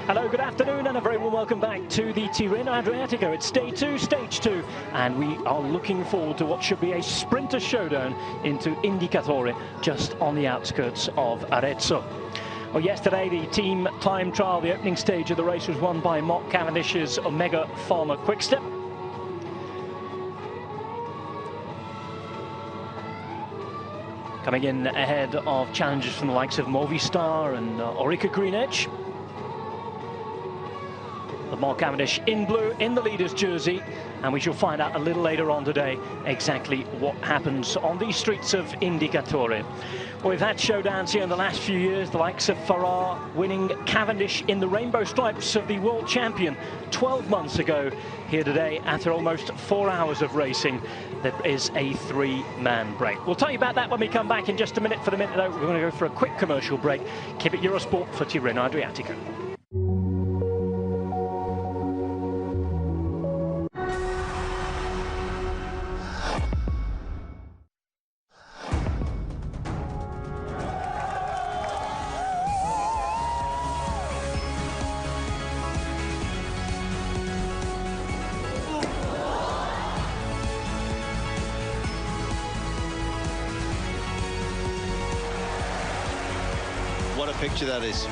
Hello, good afternoon, and a very warm welcome back to the Tirreno Adriatico. It's day two, stage two, and we are looking forward to what should be a sprinter showdown into Indicatore, just on the outskirts of Arezzo. Well, yesterday, the team time trial, the opening stage of the race, was won by Mark Cavendish's Omega Pharma Quickstep. Coming in ahead of challengers from the likes of Movistar and Orica Green Edge. But Mark Cavendish in blue in the leader's jersey, and we shall find out a little later on today exactly what happens on these streets of Indicatore. Well, we've had showdowns here in the last few years, the likes of Farrar winning Cavendish in the rainbow stripes of the world champion 12 months ago. Here today, after almost 4 hours of racing, there is a three-man break. We'll tell you about that when we come back in just a minute. For the minute, though, we're going to go for a quick commercial break. Keep it Eurosport for Tirreno Adriatico. What a picture that is.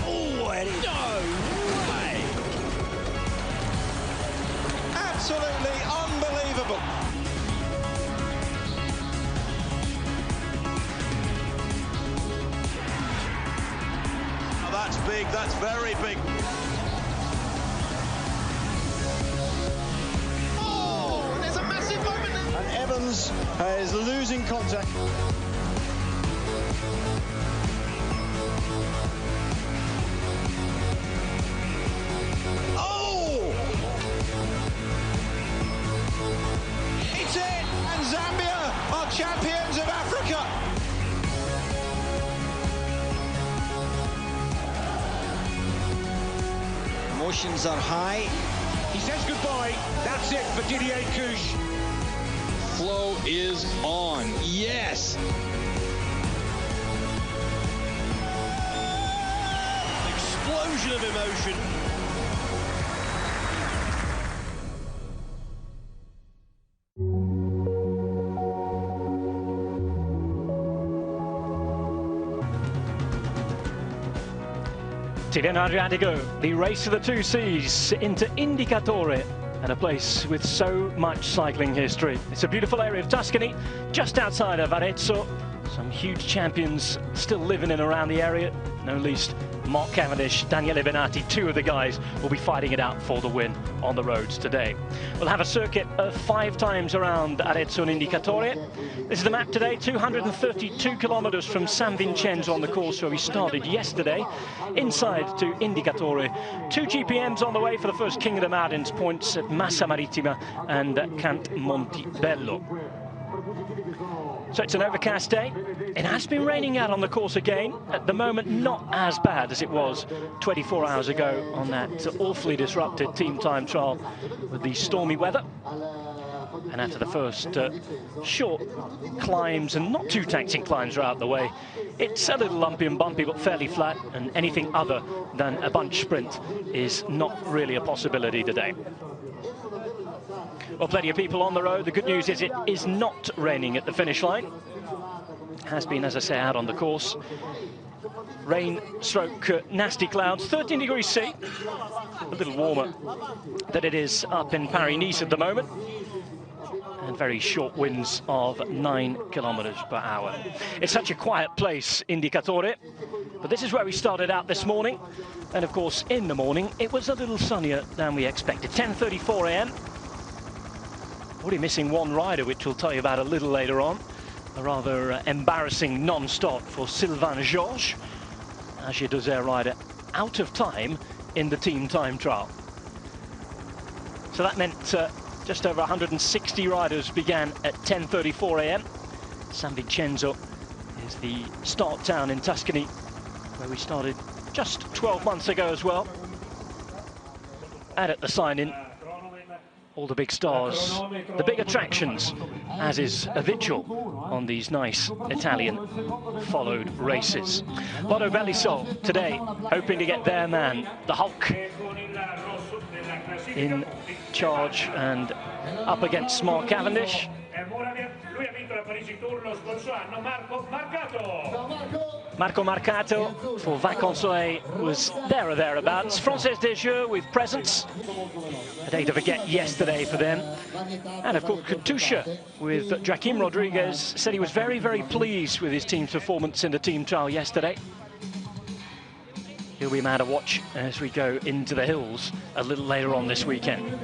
Oh, it is. No way! Absolutely unbelievable. Oh, that's big, that's very big. Oh, there's a massive moment. And Evans is losing contact. Zambia are champions of Africa. Emotions are high. He says goodbye. That's it for Didier Couche. Flow is on. Yes. Explosion of emotion. Tirreno Adriatico, the race of the two seas into Indicatore, and a place with so much cycling history. It's a beautiful area of Tuscany, just outside of Arezzo. Some huge champions still living in around the area, no least Mark Cavendish, Daniele Benatti, two of the guys will be fighting it out for the win on the roads today. We'll have a circuit of 5 times around Arezzo and Indicatore. This is the map today, 232 kilometers from San Vincenzo on the course where we started yesterday, inside to Indicatore. 2 GPMs on the way for the first King of the Mountains points at Massa Marittima and Cant Montebello. So it's an overcast day. It has been raining out on the course again. At the moment, not as bad as it was 24 hours ago on that awfully disrupted team time trial with the stormy weather. And after the first short climbs and not too taxing climbs are out the way, it's a little lumpy and bumpy but fairly flat, and anything other than a bunch sprint is not really a possibility today. Well, plenty of people on the road. The good news is it is not raining at the finish line. It has been, as I say, out on the course. Rain stroke nasty clouds, 13 degrees C. A little warmer than it is up in Paris-Nice at the moment. And very short winds of 9 kilometers per hour. It's such a quiet place, Indicatore. But this is where we started out this morning. And of course, in the morning, it was a little sunnier than we expected. 10:34 a.m. Already missing one rider, which we'll tell you about a little later on. A rather embarrassing non-stop for Sylvain Georges, Agi Dosert rider, out of time in the team time trial. So that meant just over 160 riders began at 10:34 a.m. San Vincenzo is the start town in Tuscany, where we started just 12 months ago as well. And at the sign-in, all the big stars, the big attractions, as is habitual on these nice Italian followed races. Bodo Bellisol today hoping to get their man, the Hulk, in charge and up against Mark Cavendish. Marco Marcato for Vacansoleil was there or thereabouts. Frances Desjeux with presence. A day to forget yesterday for them. And of course Katusha with Joaquim Rodriguez said he was very, very pleased with his team's performance in the team trial yesterday. He'll be a man to watch as we go into the hills a little later on this weekend.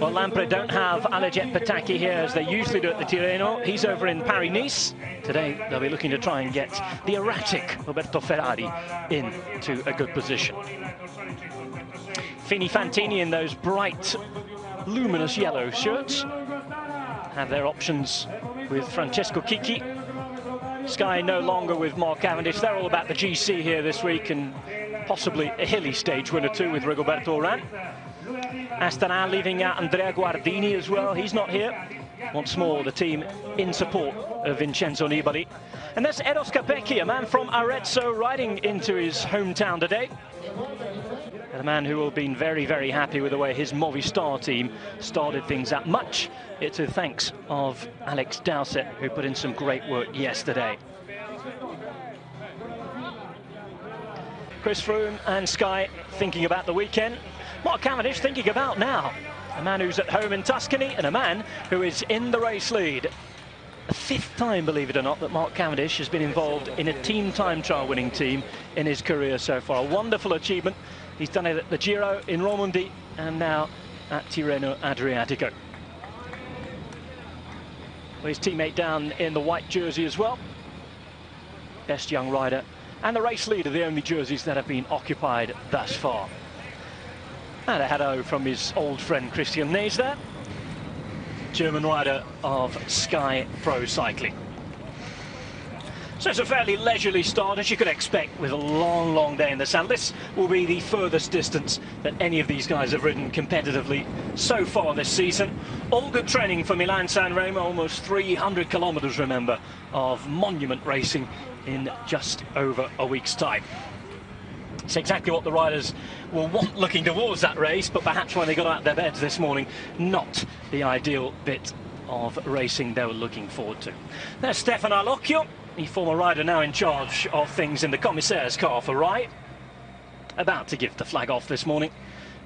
Well, Lampre don't have Alejandro Pataki here as they usually do at the Tirreno. He's over in Paris-Nice. Today they'll be looking to try and get the erratic Roberto Ferrari into a good position. Fini Fantini in those bright, luminous yellow shirts have their options with Francesco Chicchi. Sky no longer with Mark Cavendish. They're all about the GC here this week and possibly a hilly stage winner too with Rigoberto Urán. Astana leaving out Andrea Guardini as well. He's not here. Once more, the team in support of Vincenzo Nibali. And there's Eros Capecchi, a man from Arezzo, riding into his hometown today. And a man who will have been very, very happy with the way his Movistar team started things out. Much it's a thanks of Alex Dowsett, who put in some great work yesterday. Chris Froome and Sky thinking about the weekend. Mark Cavendish thinking about now. A man who's at home in Tuscany and a man who is in the race lead. The fifth time, believe it or not, that Mark Cavendish has been involved in a team time trial winning team in his career so far. A wonderful achievement. He's done it at the Giro in Romandy and now at Tirreno Adriatico. Well, his teammate down in the white jersey as well. Best young rider. And the race leader, the only jerseys that have been occupied thus far. And a hello from his old friend Christian Nees there, German rider of Sky Pro Cycling. So it's a fairly leisurely start, as you could expect, with a long, long day in the sun. This will be the furthest distance that any of these guys have ridden competitively so far this season. All good training for Milan-San Remo, almost 300 kilometers, remember, of monument racing in just over a week's time. It's exactly what the riders will want looking towards that race, but perhaps when they got out of their beds this morning, not the ideal bit of racing they were looking forward to. There's Stefano Alocchio, the former rider now in charge of things in the Commissaire's car for Rai, about to give the flag off this morning.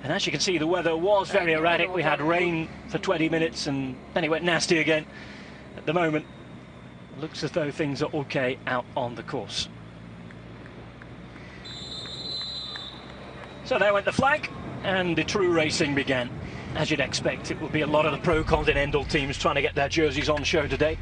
And as you can see, the weather was very erratic. We had rain for 20 minutes and then it went nasty again. At the moment, it looks as though things are okay out on the course. So there went the flag, and the true racing began. As you'd expect, it will be a lot of the pro-continental teams trying to get their jerseys on show today.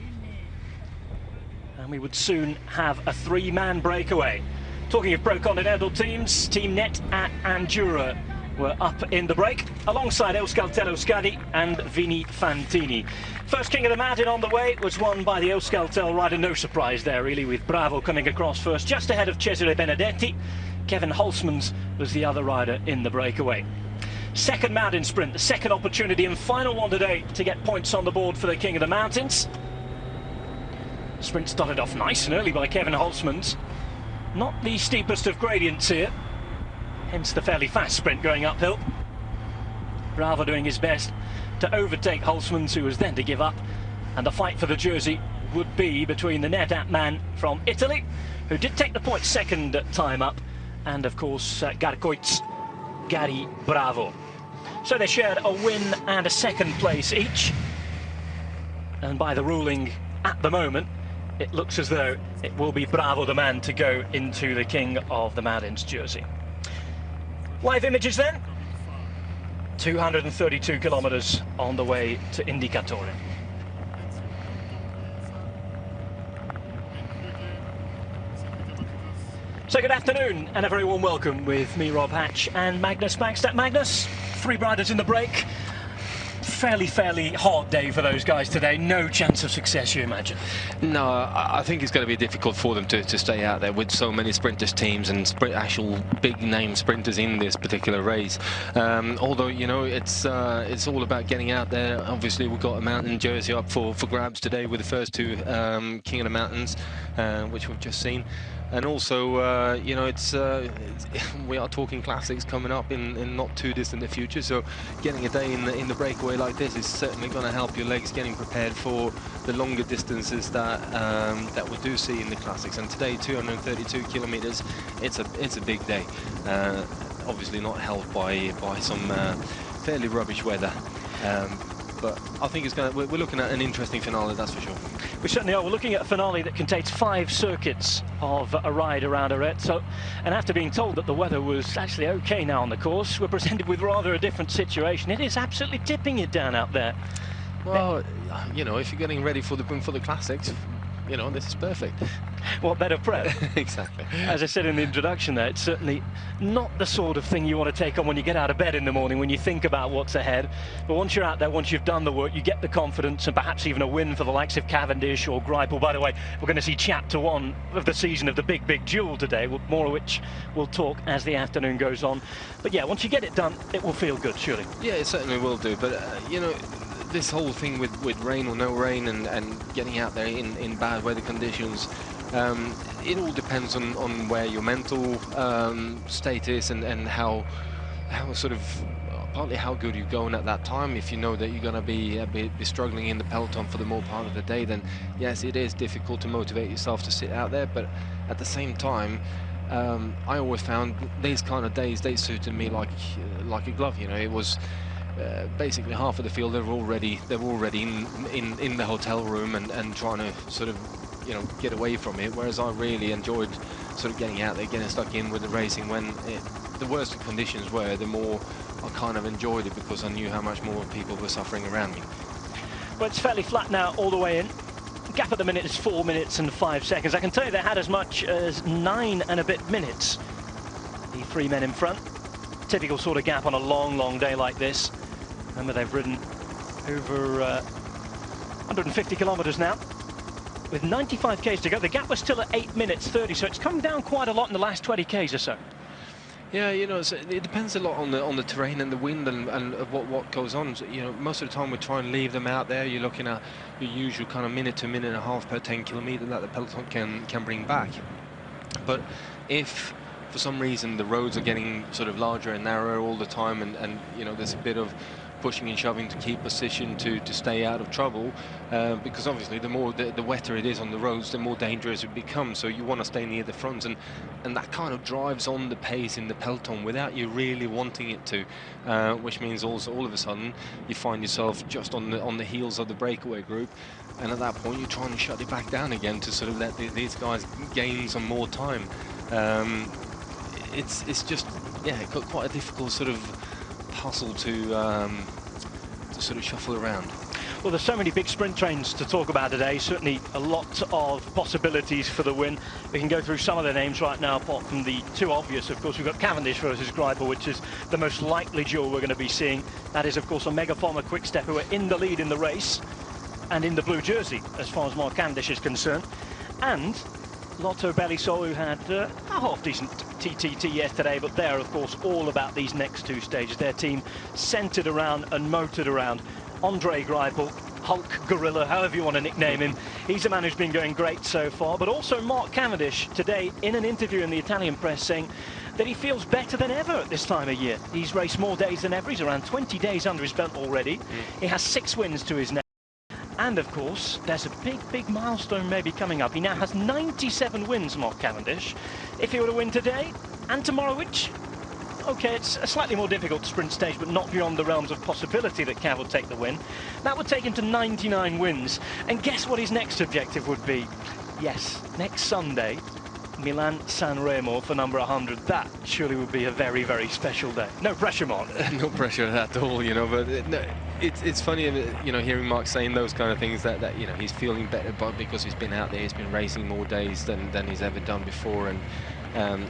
And we would soon have a three-man breakaway. Talking of pro-continental teams, Team Net at Andura were up in the break, alongside Euskaltel Euskadi and Vini Fantini. First King of the Mountain on the way was won by the Euskaltel rider. No surprise there, really, with Bravo coming across first, just ahead of Cesare Benedetti. Kevin Holzmans was the other rider in the breakaway. Second mountain sprint, the second opportunity and final one today to get points on the board for the King of the Mountains. Sprint started off nice and early by Kevin Holzmans. Not the steepest of gradients here, hence the fairly fast sprint going uphill. Bravo doing his best to overtake Holzmans, who was then to give up. And the fight for the jersey would be between the NetApp man from Italy, who did take the point second time up, and of course Garcoit's Gary Bravo. So they shared a win and a second place each, and by the ruling at the moment it looks as though it will be Bravo the man to go into the King of the Mountains jersey. Live images then. 232 kilometers on the way to Indicatore. So good afternoon and a very warm welcome with me, Rob Hatch, and Magnus Bagstad. Magnus, three riders in the break. fairly hard day for those guys today. No chance of success, you imagine? No, I think it's going to be difficult for them to stay out there with so many sprinters teams and actual big name sprinters in this particular race. Although, you know, it's all about getting out there. Obviously, we've got a mountain jersey up for grabs today with the first two King of the Mountains, which we've just seen. And also, you know, we are talking classics coming up in not too distant the future. So getting a day in the breakaway like this is certainly going to help your legs getting prepared for the longer distances that we do see in the classics. And today, 232 kilometers, it's a big day. Obviously not helped by some fairly rubbish weather. But I think we're looking at an interesting finale, that's for sure. We certainly are. We're looking at a finale that contains 5 circuits of a ride around Arezzo. And after being told that the weather was actually okay now on the course, we're presented with rather a different situation. It is absolutely tipping it down out there. Well, you know, if you're getting ready for the classics, you know, this is perfect. What better prep? Exactly. As I said in the introduction there, it's certainly not the sort of thing you want to take on when you get out of bed in the morning, when you think about what's ahead. But once you're out there, once you've done the work, you get the confidence and perhaps even a win for the likes of Cavendish or Greipel. By the way, we're going to see chapter 1 of the season of the big duel today, more of which we'll talk as the afternoon goes on. But yeah, once you get it done, it will feel good, surely. Yeah, it certainly will do. But, you know, this whole thing with rain or no rain and getting out there in bad weather conditions, it all depends on where your mental state is and how sort of partly how good you're going at that time. If you know that you're going to be struggling in the peloton for the more part of the day, then yes, it is difficult to motivate yourself to sit out there. But at the same time, I always found these kind of days, they suited me like a glove. You know, it was basically half of the field they were already in the hotel room and trying to sort of, you know, get away from it, whereas I really enjoyed sort of getting out there, getting stuck in with the racing. When the worse the conditions were, the more I kind of enjoyed it, because I knew how much more people were suffering around me. Well, it's fairly flat now all the way in. Gap at the minute is 4 minutes and 5 seconds. I can tell you they had as much as 9 and a bit minutes, the 3 men in front. Typical sort of gap on a long day like this. Remember, they've ridden over 150 kilometers now, with 95 k's to go. The gap was still at 8 minutes 30, so it's come down quite a lot in the last 20 k's or so. Yeah, you know, it depends a lot on the terrain and the wind and what goes on. So, you know, most of the time we try and leave them out there. You're looking at your usual kind of minute to minute and a half per 10 kilometer that the peloton can bring back. But if for some reason the roads are getting sort of larger and narrower all the time, and you know, there's a bit of pushing and shoving to keep position to stay out of trouble, because obviously the wetter it is on the roads, the more dangerous it becomes. So you want to stay near the front, and that kind of drives on the pace in the peloton without you really wanting it to, which means also all of a sudden you find yourself just on the heels of the breakaway group, and at that point you're trying to shut it back down again to sort of let these guys gain some more time. It's just, yeah, got quite a difficult sort of puzzle to sort of shuffle around. Well, there's so many big sprint trains to talk about today. Certainly a lot of possibilities for the win. We can go through some of the names right now, apart from the two obvious. Of course, we've got Cavendish versus Greipel, which is the most likely duel we're going to be seeing. That is, of course, Omega Pharma Quickstep, who are in the lead in the race and in the blue jersey, as far as Mark Cavendish is concerned. And Lotto Belisol, who had a half-decent TTT yesterday, but they're, of course, all about these next 2 stages. Their team centred around and motored around Andre Greipel, Hulk Gorilla, however you want to nickname him. He's a man who's been going great so far, but also Mark Cavendish today in an interview in the Italian press saying that he feels better than ever at this time of year. He's raced more days than ever. He's around 20 days under his belt already. He has 6 wins to his name. And of course, there's a big milestone maybe coming up. He now has 97 wins, Mark Cavendish. If he were to win today and tomorrow, which, okay, it's a slightly more difficult sprint stage, but not beyond the realms of possibility that Cav will take the win. That would take him to 99 wins. And guess what his next objective would be? Yes, next Sunday, Milan-San Remo for number 100. That surely would be a very, very special day. No pressure, Mark. No pressure at all, you know, but no, it's funny, you know, hearing Mark saying those kind of things, that you know, he's feeling better because he's been out there, he's been racing more days than he's ever done before, and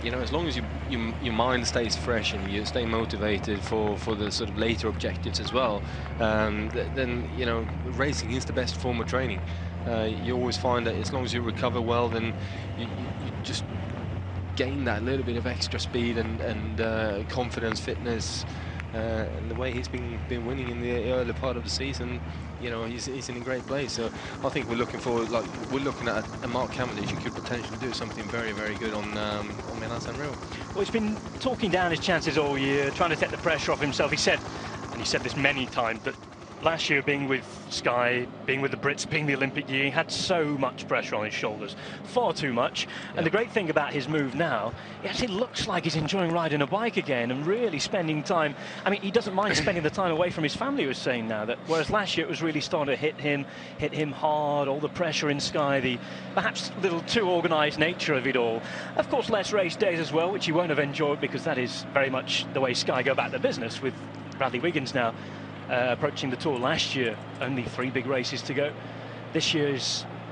you know, as long as your mind stays fresh and you stay motivated for the sort of later objectives as well, then you know, racing is the best form of training. You always find that as long as you recover well, then you just gain that little bit of extra speed and confidence, fitness, and the way he's been winning in the early part of the season, you know, he's in a great place. So I think we're looking at a Mark Cavendish who could potentially do something very, very good on Milan-San Remo. Well, he's been talking down his chances all year, trying to take the pressure off himself. He said, and he said this many times, that last year, being with Sky, being with the Brits, being the Olympic year, he had so much pressure on his shoulders, far too much. And the great thing about his move now, it actually looks like he's enjoying riding a bike again and really spending time. I mean, he doesn't mind spending the time away from his family, he was saying now, that whereas last year it was really starting to hit him hard, all the pressure in Sky, the perhaps a little too organised nature of it all. Of course, less race days as well, which he won't have enjoyed, because that is very much the way Sky go about their business, with Bradley Wiggins now approaching the Tour. Last year, only 3 big races to go. This year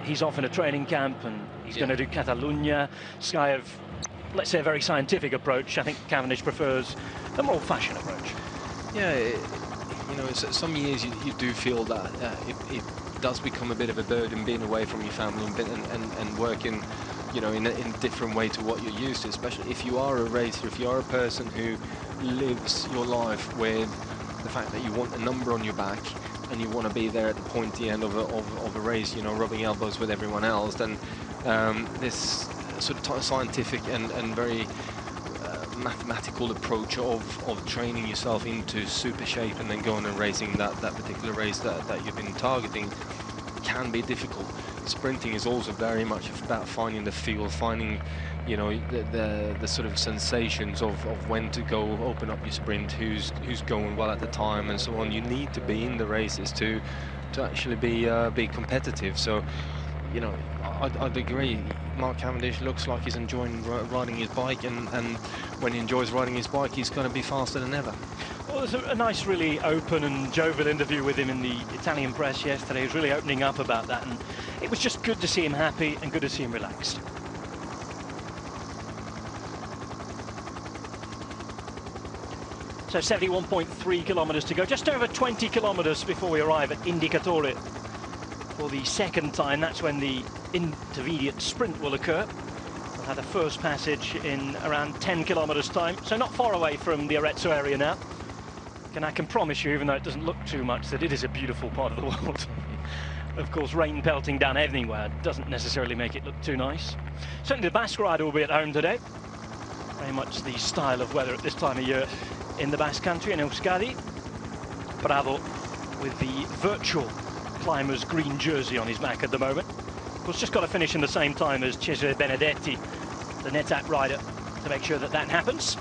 he's off in a training camp, and he's going to do Catalunya. Sky have, let's say, a very scientific approach. I think Cavendish prefers a more old-fashioned approach. Yeah, you know, some years you do feel that it does become a bit of a burden being away from your family and working, you know, in a different way to what you're used to, especially if you are a racer, if you are a person who lives your life with the fact that you want a number on your back and you want to be there at the pointy end of a race, you know, rubbing elbows with everyone else, then this sort of scientific and very mathematical approach of training yourself into super shape and then going and racing that particular race that you've been targeting can be difficult. Sprinting is also very much about finding the feel, finding, you know, the sort of sensations of when to go open up your sprint, who's going well at the time, and so on. You need to be in the races to actually be competitive. So, you know, I'd agree. Mark Cavendish looks like he's enjoying riding his bike, and when he enjoys riding his bike, he's going to be faster than ever. Well, there's a nice, really open and jovial interview with him in the Italian press yesterday. He was really opening up about that, and it was just good to see him happy and good to see him relaxed. So 71.3 kilometres to go, just over 20 kilometres before we arrive at Indicatore for the second time. That's when the intermediate sprint will occur. We'll have the first passage in around 10 kilometres time, so not far away from the Arezzo area now. And I can promise you, even though it doesn't look too much, that it is a beautiful part of the world. Of course, rain pelting down anywhere doesn't necessarily make it look too nice. Certainly the Basque rider will be at home today. Very much the style of weather at this time of year in the Basque Country, in Euskadi. Bravo with the virtual climber's green jersey on his back at the moment. Of course, just got to finish in the same time as Cesare Benedetti, the NetApp rider, to make sure that that happens.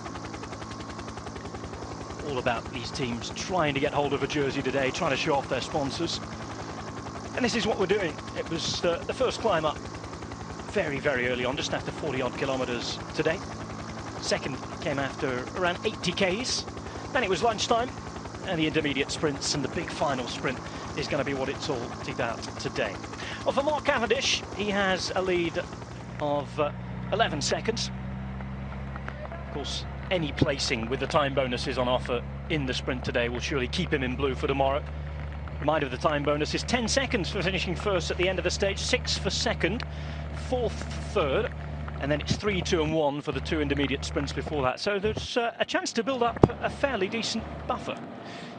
All about these teams trying to get hold of a jersey today, trying to show off their sponsors. And this is what we're doing. It was the first climb up very, very early on, just after 40-odd kilometres today. Second came after around 80 Ks. Then it was lunchtime, and the intermediate sprints and the big final sprint is going to be what it's all about today. Well, for Mark Cavendish, he has a lead of 11 seconds. Of course, any placing with the time bonuses on offer in the sprint today will surely keep him in blue for tomorrow. Reminder of the time bonus is 10 seconds for finishing first at the end of the stage, 6 for second, 4th, third, and then it's 3, 2 and 1 for the 2 intermediate sprints before that. So there's a chance to build up a fairly decent buffer.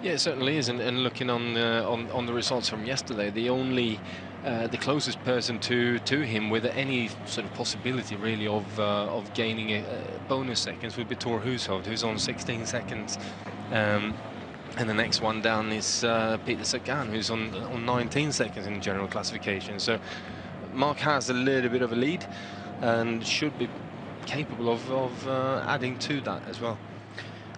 Yeah, it certainly is. And looking on the results from yesterday, the closest person to him with any sort of possibility really of gaining a bonus seconds would be Thor Hushovd, who's on 16 seconds. And the next one down is Peter Sagan, who's on 19 seconds in general classification. So Mark has a little bit of a lead and should be capable of adding to that as well.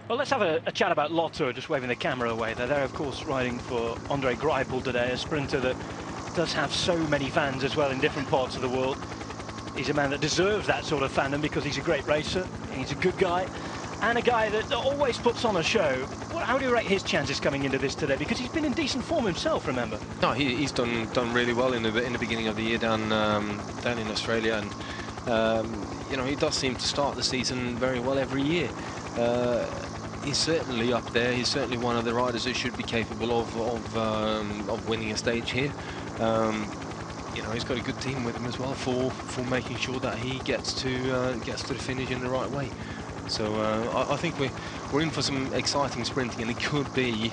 Well, let's have a chat about Lotto, just waving the camera away. They're of course riding for Andre Greipel today, a sprinter that does have so many fans as well in different parts of the world. he's a man that deserves that sort of fandom because he's a great racer, he's a good guy, and a guy that always puts on a show. How do you rate his chances coming into this today? Because he's been in decent form himself, remember? No, he's done really well in the beginning of the year down in Australia, and you know, he does seem to start the season very well every year. He's certainly up there. He's certainly one of the riders who should be capable of winning a stage here. You know, he's got a good team with him as well for making sure that he gets to the finish in the right way. So I think we're in for some exciting sprinting, and it could be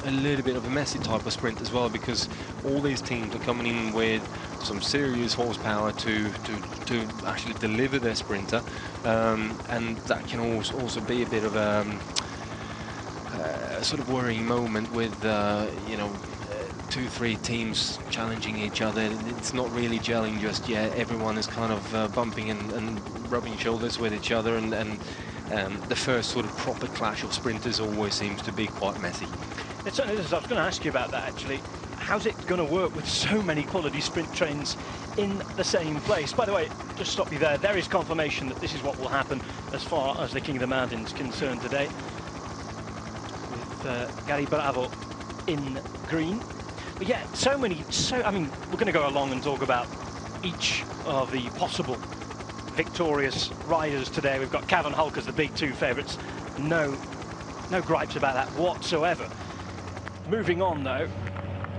a little bit of a messy type of sprint as well, because all these teams are coming in with some serious horsepower to actually deliver their sprinter, and that can also be a bit of a sort of worrying moment with you know, 2-3 teams challenging each other. It's not really gelling just yet. Everyone is kind of bumping and rubbing shoulders with each other, and the first sort of proper clash of sprinters always seems to be quite messy. It certainly is. I was going to ask you about that, actually. How's it going to work with so many quality sprint trains in the same place? By the way, just stop you there. There is confirmation that this is what will happen as far as the King of the Mountains is concerned today, with Gary Bravo in green. But yeah, I mean, we're going to go along and talk about each of the possible victorious riders today. We've got Cav and Hulk as the big two favourites. No gripes about that whatsoever. Moving on, though,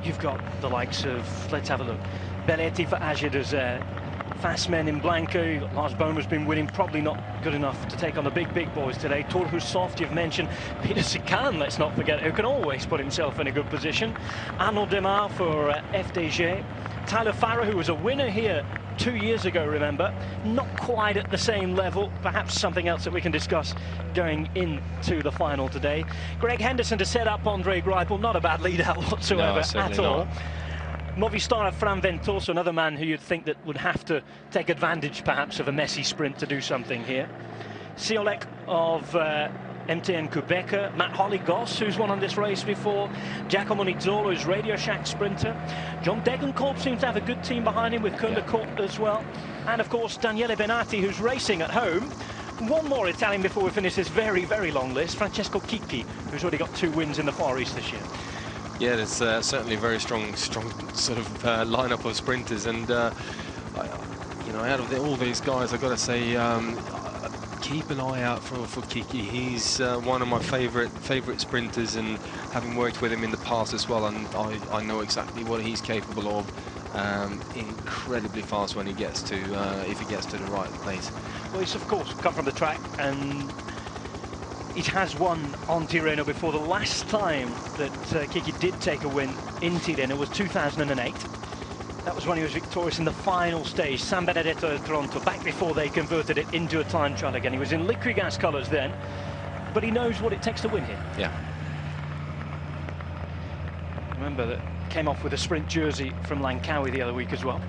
you've got the likes of, let's have a look, Belletti for Aged Desert, fast men in Blanco. You've got Lars Boehmer's been winning, probably not good enough to take on the big boys today. Torhu Soft, you've mentioned. Peter Sican, let's not forget, who can always put himself in a good position. Arnaud Demar for FDG. Tyler Farrer, who was a winner here 2 years ago, remember, not quite at the same level, perhaps something else that we can discuss going into the final today. Greg Henderson to set up Andre Greipel, not a bad lead out whatsoever at all. Movistar Fran Ventoso, another man who you'd think that would have to take advantage perhaps of a messy sprint to do something here. Siolek of MTN Quebec, Matt Holly-Goss, who's won on this race before, Giacomo Nizzolo, who's Radio Shack sprinter. John Degenkolb seems to have a good team behind him with Koen Court as well. And of course, Daniele Benatti, who's racing at home. One more Italian before we finish this very, very long list, Francesco Chicchi, who's already got 2 wins in the Far East this year. Yeah, there's certainly a very strong sort of lineup of sprinters, and you know, out of all these guys, I've got to say, keep an eye out for Kiki. He's one of my favorite sprinters, and having worked with him in the past as well, and I know exactly what he's capable of. Incredibly fast when he gets to if he gets to the right place. Well, he's of course come from the track, and he has won on Tirreno before. The last time that Kiki did take a win in Tirreno was 2008. That was when he was victorious in the final stage, San Benedetto de Tronto, back before they converted it into a time trial again. He was in Liquigas colours then, but he knows what it takes to win here. Yeah. Remember that came off with a sprint jersey from Langkawi the other week as well.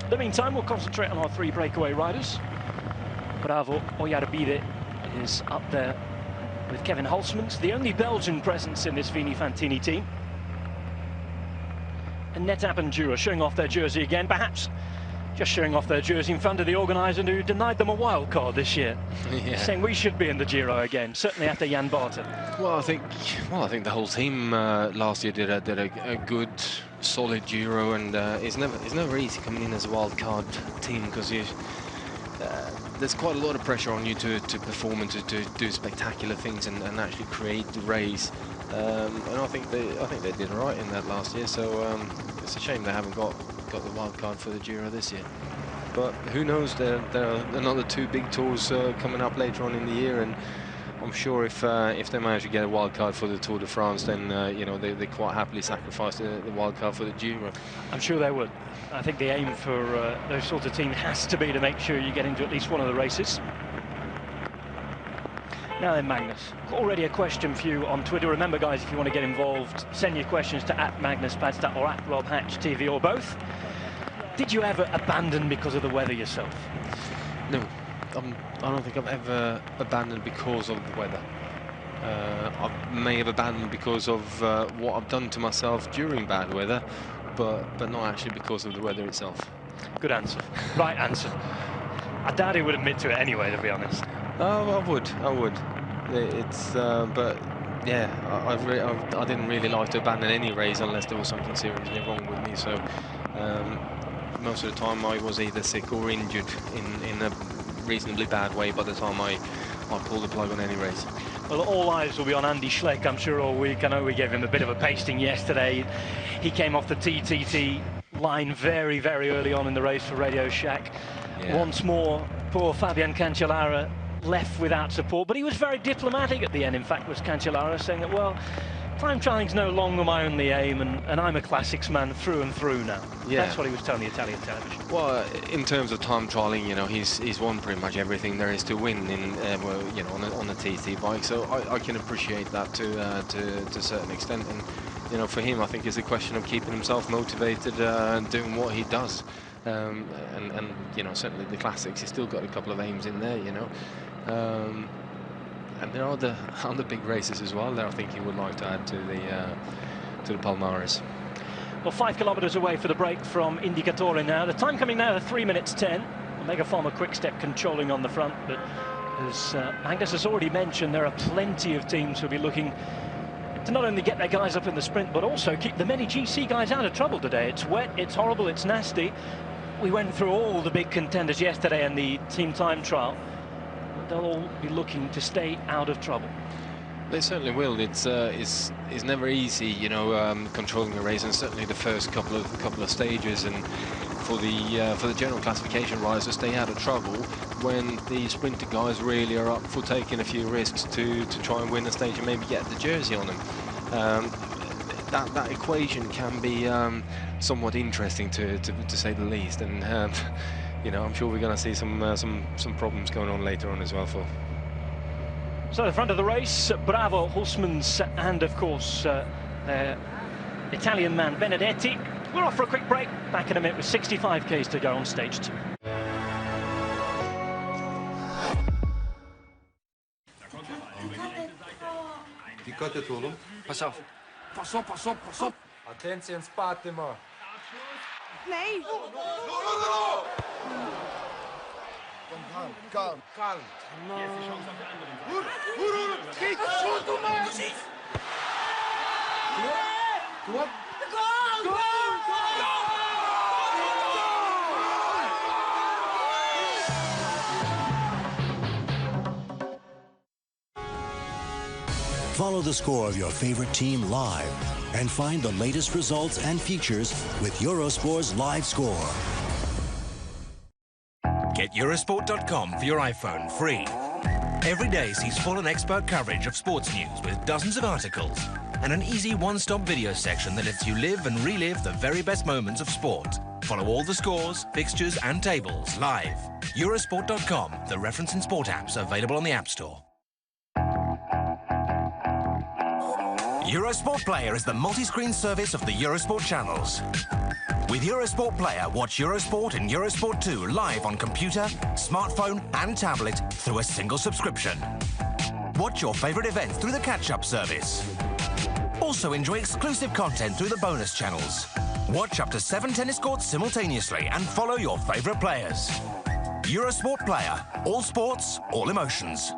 In the meantime, we'll concentrate on our 3 breakaway riders. Bravo Oyarbide is up there with Kevin Hulsmans, the only Belgian presence in this Vini Fantini team. And Netap and Jura showing off their jersey again, perhaps just showing off their jersey in front of the organiser who denied them a wild card this year. Yeah. Saying we should be in the Giro again, certainly after Jan Barton. Well, I think the whole team last year did a good, solid Giro, and it's never easy coming in as a wild card team, because there's quite a lot of pressure on you to perform and to do spectacular things and actually create the race. And I think they did all right in that last year. So it's a shame they haven't got the wild card for the Giro this year. But who knows? There are another 2 big tours coming up later on in the year, and I'm sure if they manage to get a wild card for the Tour de France, then you know, they quite happily sacrifice the wild card for the Giro. I'm sure they would. I think the aim for those sorts of teams has to be to make sure you get into at least one of the races. Now then, Magnus, already a question for you on Twitter. Remember, guys, if you want to get involved, send your questions to @MagnusPadstad or @RobHatchTV or both. Did you ever abandon because of the weather yourself? No, I don't think I've ever abandoned because of the weather. I may have abandoned because of what I've done to myself during bad weather, but not actually because of the weather itself. Good answer. Right answer. I doubt he would admit to it anyway, to be honest. Oh, I would. It's but yeah, I didn't really like to abandon any race unless there was something seriously wrong with me. So most of the time I was either sick or injured in a reasonably bad way by the time I pulled the plug on any race. Well, all eyes will be on Andy Schleck, I'm sure, all week. I know we gave him a bit of a pasting yesterday. He came off the TTT line very, very early on in the race for Radio Shack. Yeah. Once more, poor Fabian Cancellara left without support, but he was very diplomatic at the end, in fact, was Cancellara, saying that, well, time trialling's no longer my only aim, and I'm a classics man through and through now. Yeah. That's what he was telling the Italian television. Well, in terms of time trialing, you know, he's won pretty much everything there is to win in, well, you know, on a TT bike. So I can appreciate that to a certain extent. And you know, for him, I think it's a question of keeping himself motivated, doing what he does. And you know, certainly the classics, he's still got a couple of aims in there, you know. And there are other big races as well that I think he would like to add to the Palmares. Well, 5 kilometres away for the break from Indicatore now. The time coming now at 3 minutes 10. Omega Pharma Quick-Step controlling on the front, but as Magnus has already mentioned, there are plenty of teams who'll be looking to not only get their guys up in the sprint, but also keep the many GC guys out of trouble today. It's wet, it's horrible, it's nasty. We went through all the big contenders yesterday in the team time trial. They'll all be looking to stay out of trouble. They certainly will. It's never easy, you know, controlling a race, and certainly the first couple of stages, and for the general classification riders to stay out of trouble when the sprinter guys really are up for taking a few risks to try and win a stage and maybe get the jersey on them. That equation can be somewhat interesting to say the least, and you know, I'm sure we're going to see some problems going on later on as well. So the front of the race, Bravo, Hulsmans, and of course Italian man Benedetti. We're off for a quick break. Back in a minute with 65 Ks to go on stage 2. Dikkat et oğlum. Pass auf. Pass op, pass op, pass op. Attention, Spatimo. Nee. Kalm. Schiet, shoot, doe maar. Kom op. Follow the score of your favorite team live and find the latest results and features with Eurosport's Live Score. Get Eurosport.com for your iPhone free. Every day sees full and expert coverage of sports news with dozens of articles and an easy one-stop video section that lets you live and relive the very best moments of sport. Follow all the scores, fixtures and tables live. Eurosport.com, the reference and sport apps available on the App Store. Eurosport Player is the multi-screen service of the Eurosport channels. With Eurosport Player, watch Eurosport and Eurosport 2 live on computer, smartphone and tablet through a single subscription. Watch your favorite events through the catch-up service. Also enjoy exclusive content through the bonus channels. Watch up to 7 tennis courts simultaneously and follow your favorite players. Eurosport Player. All sports, all emotions.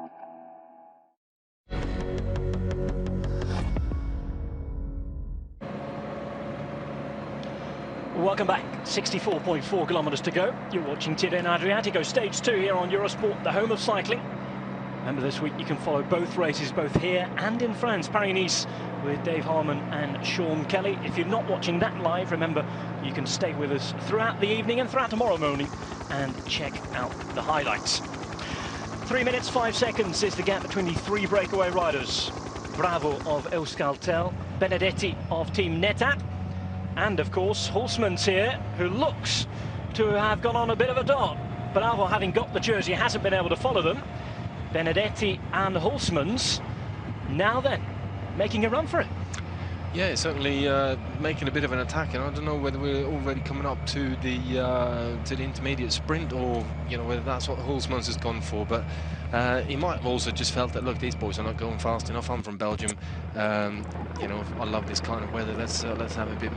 Welcome back. 64.4 kilometres to go. You're watching Tirreno Adriatico, stage 2 here on Eurosport, the home of cycling. Remember, this week you can follow both races, both here and in France, Paris-Nice, with Dave Harmon and Sean Kelly. If you're not watching that live, remember, you can stay with us throughout the evening and throughout tomorrow morning and check out the highlights. 3 minutes, 5 seconds is the gap between the 3 breakaway riders. Bravo of Euskaltel, Benedetti of Team NetApp, and of course Hulsmans here, who looks to have gone on a bit of a dart. Bravo, having got the jersey, hasn't been able to follow them. Benedetti and Hulsmans now then making a run for it. Yeah, it's certainly making a bit of an attack, and I don't know whether we're already coming up to the intermediate sprint, or whether that's what Hulsmans has gone for. But he might have also just felt that, look, these boys are not going fast enough. I'm from Belgium. I love this kind of weather. Let's have a bit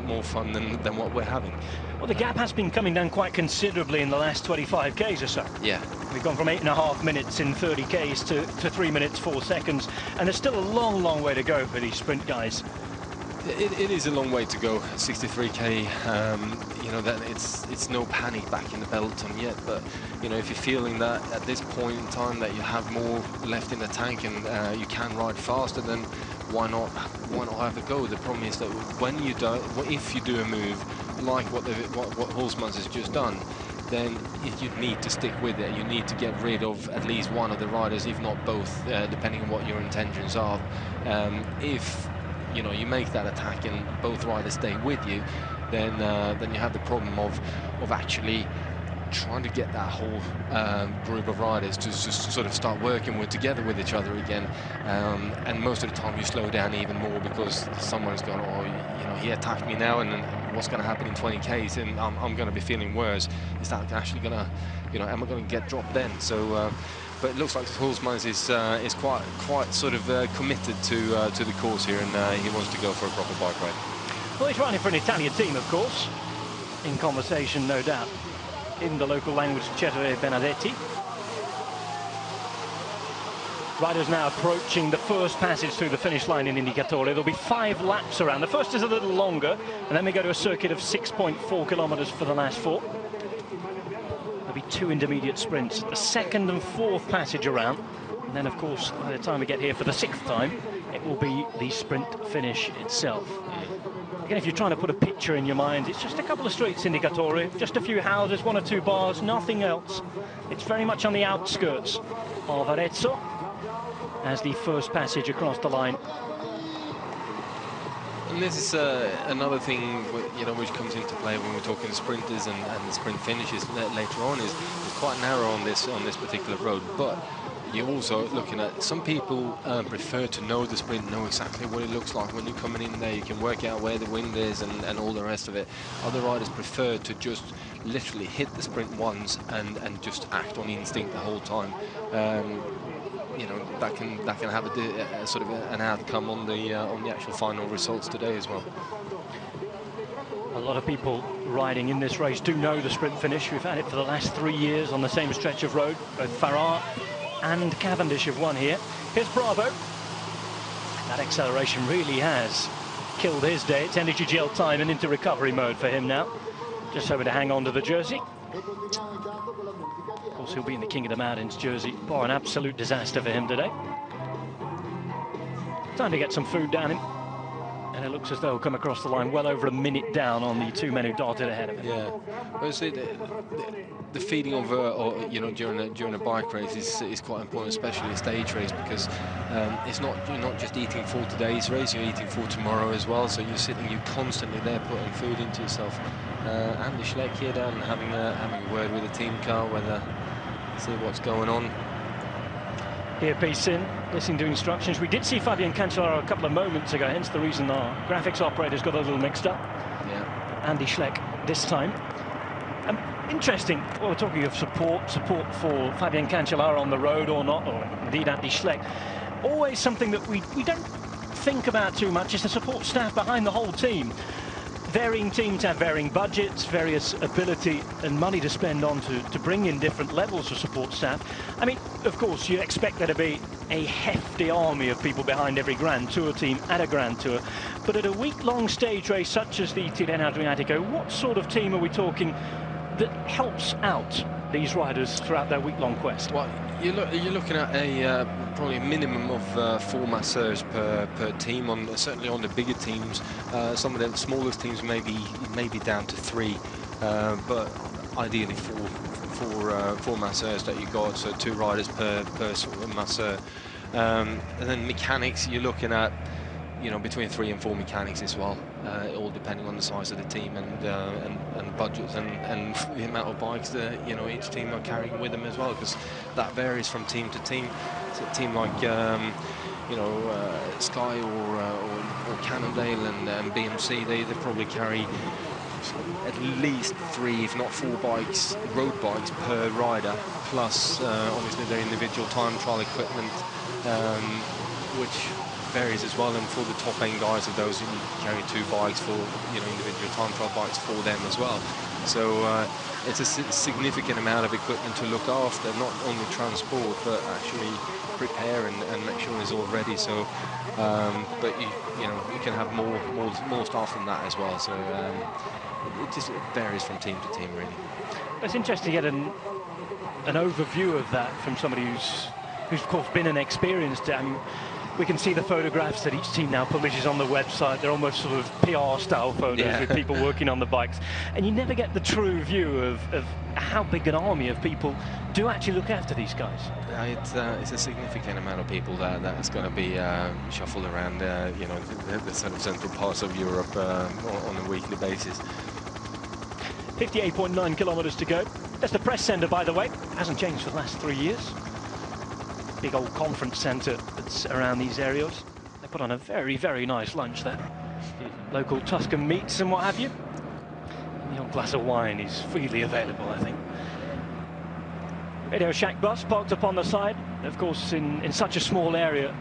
more fun than what we're having. Well, the gap has been coming down quite considerably in the last 25 Ks or so. Yeah. We've gone from 8.5 minutes in 30 Ks to 3 minutes 4 seconds, and there's still a long, long way to go for these sprint guys. It is a long way to go. 63k. That it's no panic back in the peloton yet. But if you're feeling that at this point in time that you have more left in the tank and you can ride faster, then why not have a go? The problem is that if you do a move like what Hulsmans has just done, then you need to stick with it. You need to get rid of at least one of the riders, if not both, depending on what your intentions are. If you make that attack and both riders stay with you, then you have the problem of actually trying to get that whole group of riders to just sort of start working together with each other again. And most of the time you slow down even more because someone's going, oh, he attacked me now, and what's going to happen in 20 Ks, and I'm going to be feeling worse. Is that actually going to, am I going to get dropped then? So. But it looks like Hulsmans is quite sort of committed to the course here, and he wants to go for a proper bike ride. Well, he's riding for an Italian team, of course. In conversation, no doubt, in the local language, Cesare Benedetti. Riders now approaching the first passage through the finish line in Indicatore. There'll be 5 laps around. The first is a little longer, and then we go to a circuit of 6.4 kilometers for the last 4. There'll be 2 intermediate sprints, the second and fourth passage around. And then, of course, by the time we get here for the 6th time, it will be the sprint finish itself. Again, if you're trying to put a picture in your mind, it's just a couple of streets, Indicatore, just a few houses, 1 or 2 bars, nothing else. It's very much on the outskirts of Arezzo as the first passage across the line. And this is another thing, which comes into play when we're talking sprinters and the sprint finishes later on. Is it's quite narrow on this particular road, but you're also looking at some people prefer to know the sprint, know exactly what it looks like when you're coming in there. You can work out where the wind is and all the rest of it. Other riders prefer to just literally hit the sprint once and just act on instinct the whole time. That can have a sort of an outcome on the actual final results today as well. A lot of people riding in this race do know the sprint finish. We've had it for the last 3 years on the same stretch of road. Both Farrar and Cavendish have won here. Here's Bravo. That acceleration really has killed his day. It's energy gel time and into recovery mode for him now. Just hoping to hang on to the jersey. Of course, he'll be in the King of the Mountains jersey. Boy, an absolute disaster for him today. Time to get some food down him. And it looks as though he'll come across the line well over a minute down on the 2 men who darted ahead of him. Yeah, well, see, the feeding of during a bike race is quite important, especially a stage race, because you're not just eating for today's race, you're eating for tomorrow as well. So you're constantly there putting food into yourself. Andy Schleck here down having a word with the team car, see what's going on. Earpiece in, listening to instructions. We did see Fabian Cancellara a couple of moments ago, hence the reason our graphics operators got a little mixed up. Yeah. Andy Schleck this time. Interesting, well, we're talking of support for Fabian Cancellara on the road or not, or indeed Andy Schleck. Always something that we don't think about too much is the support staff behind the whole team. Varying teams have varying budgets, various ability and money to spend on to bring in different levels of support staff. I mean, of course, you expect there to be a hefty army of people behind every Grand Tour team at a Grand Tour. But at a week-long stage race such as the Tirreno Adriatico, what sort of team are we talking that helps out these riders throughout their week-long quest? Well, you're looking at probably a minimum of 4 masseurs per team. Certainly on the bigger teams, some of the smallest teams may be down to 3, but ideally 4 masseurs that you got, so 2 riders per sort of masseur. And then mechanics, you're looking at between 3 and 4 mechanics as well, all depending on the size of the team and budgets and the amount of bikes that each team are carrying with them as well, because that varies from team to team. So a team like you know, Sky or Cannondale and BMC, they probably carry at least 3, if not 4 bikes, road bikes per rider, plus obviously their individual time trial equipment, which varies as well. And for the top end guys of those, you carry 2 bikes for, you know, individual time trial bikes for them as well. So it's a significant amount of equipment to look after, not only transport but actually prepare and make sure it's all ready. So but you know, you can have more staff than that as well. So it just varies from team to team, really. It's interesting to get an overview of that from somebody who's of course been an experienced. We can see the photographs that each team now publishes on the website. They're almost sort of PR-style photos with people working on the bikes. And you never get the true view of how big an army of people do actually look after these guys. It's a significant amount of people that's going to be shuffled around, you know, the sort of central parts of Europe on a weekly basis. 58.9 kilometers to go. That's the press centre, by the way. Hasn't changed for the last 3 years. Big old conference centre that's around these areas. They put on a very, very nice lunch there. Local Tuscan meats and what have you. And the old glass of wine is freely available, I think. Radio Shack bus parked up on the side. Of course, in such a small area,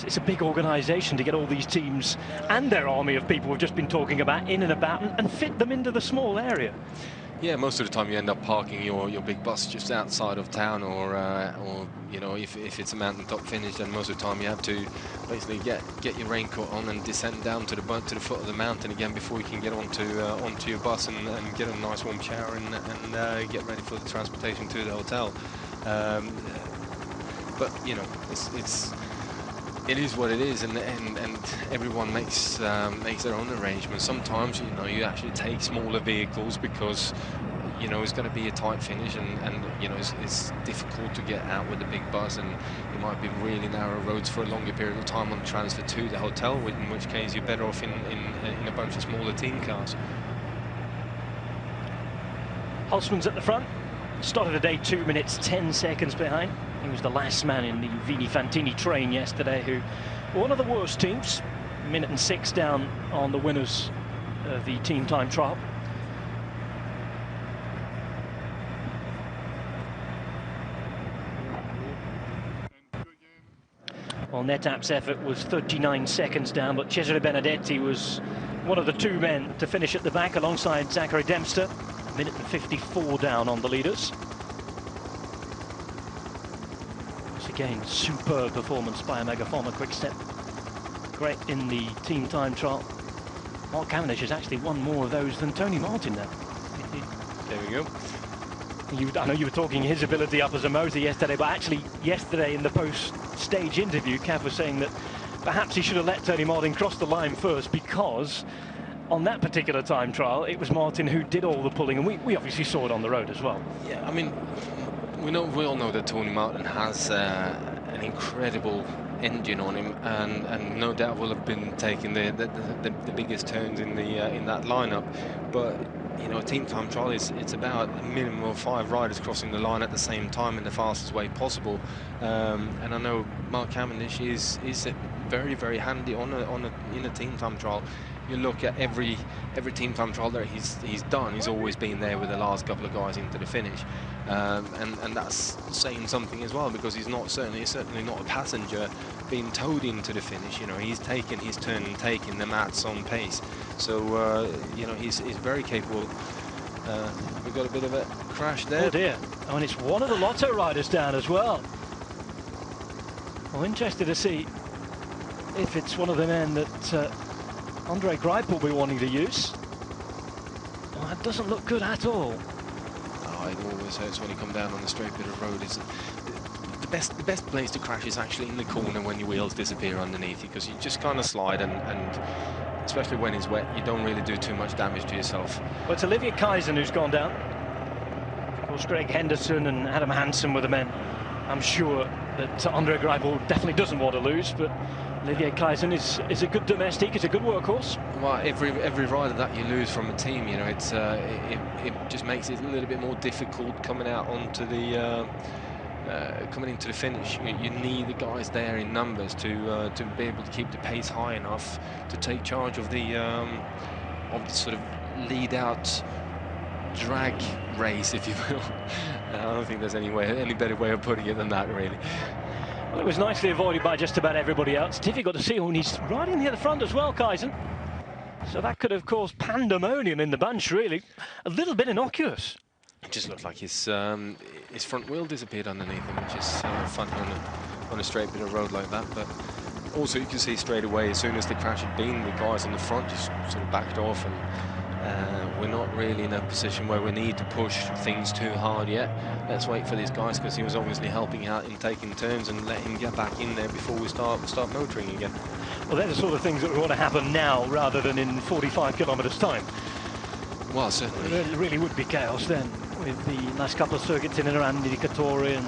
it's a big organisation to get all these teams and their army of people we've just been talking about in and about and fit them into the small area. Yeah, most of the time you end up parking your big bus just outside of town, or you know, if it's a mountaintop finish, then most of the time you have to basically get your raincoat on and descend down to the foot of the mountain again before you can get onto your bus and get a nice warm shower and get ready for the transportation to the hotel. But you know, it is what it is, and everyone makes their own arrangements. Sometimes, you know, you actually take smaller vehicles because, you know, it's going to be a tight finish, and you know, it's difficult to get out with a big bus, and it might be really narrow roads for a longer period of time on the transfer to the hotel, in which case you're better off in a bunch of smaller team cars. Holzman's at the front. Started the day 2 minutes 10 seconds behind. He was the last man in the Vini Fantini train yesterday, who were one of the worst teams. 1 minute and 6 down on the winners of the team time trial. Well, Netap's effort was 39 seconds down, but Cesare Benedetti was one of the 2 men to finish at the back alongside Zachary Dempster. 1 minute and 54 down on the leaders. Once again, superb performance by a Megaformer Quick-Step. Great in the team time trial. Mark Cavendish has actually won more of those than Tony Martin now. There we go. I know you were talking his ability up as a motor yesterday, but actually yesterday in the post-stage interview, Cav was saying that perhaps he should have let Tony Martin cross the line first, because on that particular time trial, it was Martin who did all the pulling, and we obviously saw it on the road as well. Yeah, I mean, we all know that Tony Martin has an incredible engine on him, and no doubt will have been taking the biggest turns in that lineup. But you know, a team time trial it's about a minimum of 5 riders crossing the line at the same time in the fastest way possible. And I know Mark Cavendish is very, very handy in a team time trial. You look at every team time trial that he's done, he's always been there with the last couple of guys into the finish, and that's saying something as well, because he's certainly not a passenger being towed into the finish. You know, he's taken his turn and taking the mats on pace. So you know, he's very capable. We've got a bit of a crash there. Oh dear! Oh, and it's one of the Lotto riders down as well. Well, interested to see if it's one of the men that Andre Greip will be wanting to use. Well, that doesn't look good at all. Oh, it always hurts when you come down on the straight bit of road. The best place to crash is actually in the corner when your wheels disappear underneath you, because you just kind of slide, and especially when it's wet, you don't really do too much damage to yourself. Well, it's Olivier Kaizen who's gone down. Of course, Greg Henderson and Adam Hansen were the men. I'm sure that Andre Greipel definitely doesn't want to lose, but Olivier Kaizen is a good domestic, it's a good workhorse. Well, every rider that you lose from a team, you know, it just makes it a little bit more difficult coming out onto the coming into the finish, you need the guys there in numbers to be able to keep the pace high enough to take charge of the sort of lead out drag race, if you will. I don't think there's any better way of putting it than that, really. Well, it was nicely avoided by just about everybody else. Difficult to see when he's right in the other front as well, Kaisen. So that could have caused pandemonium in the bunch, really. A little bit innocuous. It just looked like his front wheel disappeared underneath him, which is funny on a straight bit of road like that. But also you can see straight away, as soon as the crash had been, the guys on the front just sort of backed off, and we're not really in a position where we need to push things too hard yet. Let's wait for these guys, because he was obviously helping out in taking turns, and let him get back in there before we start motoring again. Well, they're the sort of things that we want to happen now rather than in 45 kilometres time. Well, certainly. It really would be chaos then, with the last couple of circuits in and around Indicatore. And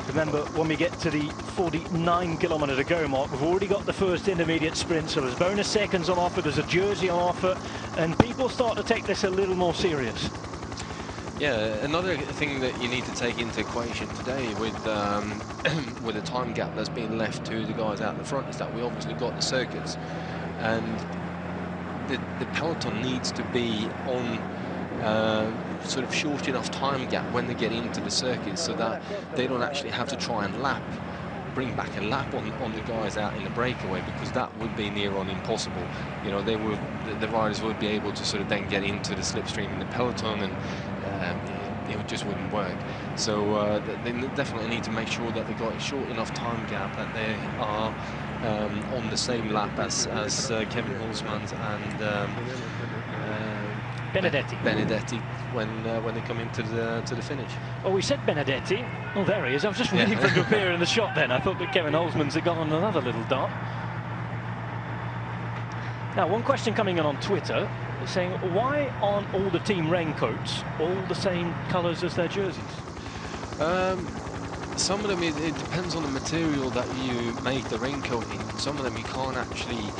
remember, when we get to the 49 kilometre to go mark, we've already got the first intermediate sprint, so there's bonus seconds on offer, there's a jersey on offer, and people start to take this a little more serious. Yeah, another thing that you need to take into equation today with with the time gap that's been left to the guys out the front is that we obviously got the circuits, and the peloton needs to be on sort of short enough time gap when they get into the circuits, so that they don't actually have to try and bring back a lap on the guys out in the breakaway, because that would be near on impossible. You know, the riders would be able to sort of then get into the slipstream in the peloton, and it just wouldn't work. So they definitely need to make sure that they've got a short enough time gap, that they are on the same lap as Kevin Hulsmann and Benedetti when they come into the finish. Oh, we said Benedetti. Oh, there he is. I was just waiting for him to appear in the shot then. I thought that Kevin Hulsmann's had gone on another little dart. Now, one question coming in on Twitter is saying, why aren't all the team raincoats all the same colours as their jerseys? Some of them, it depends on the material that you make the raincoat in. Some of them you can't actually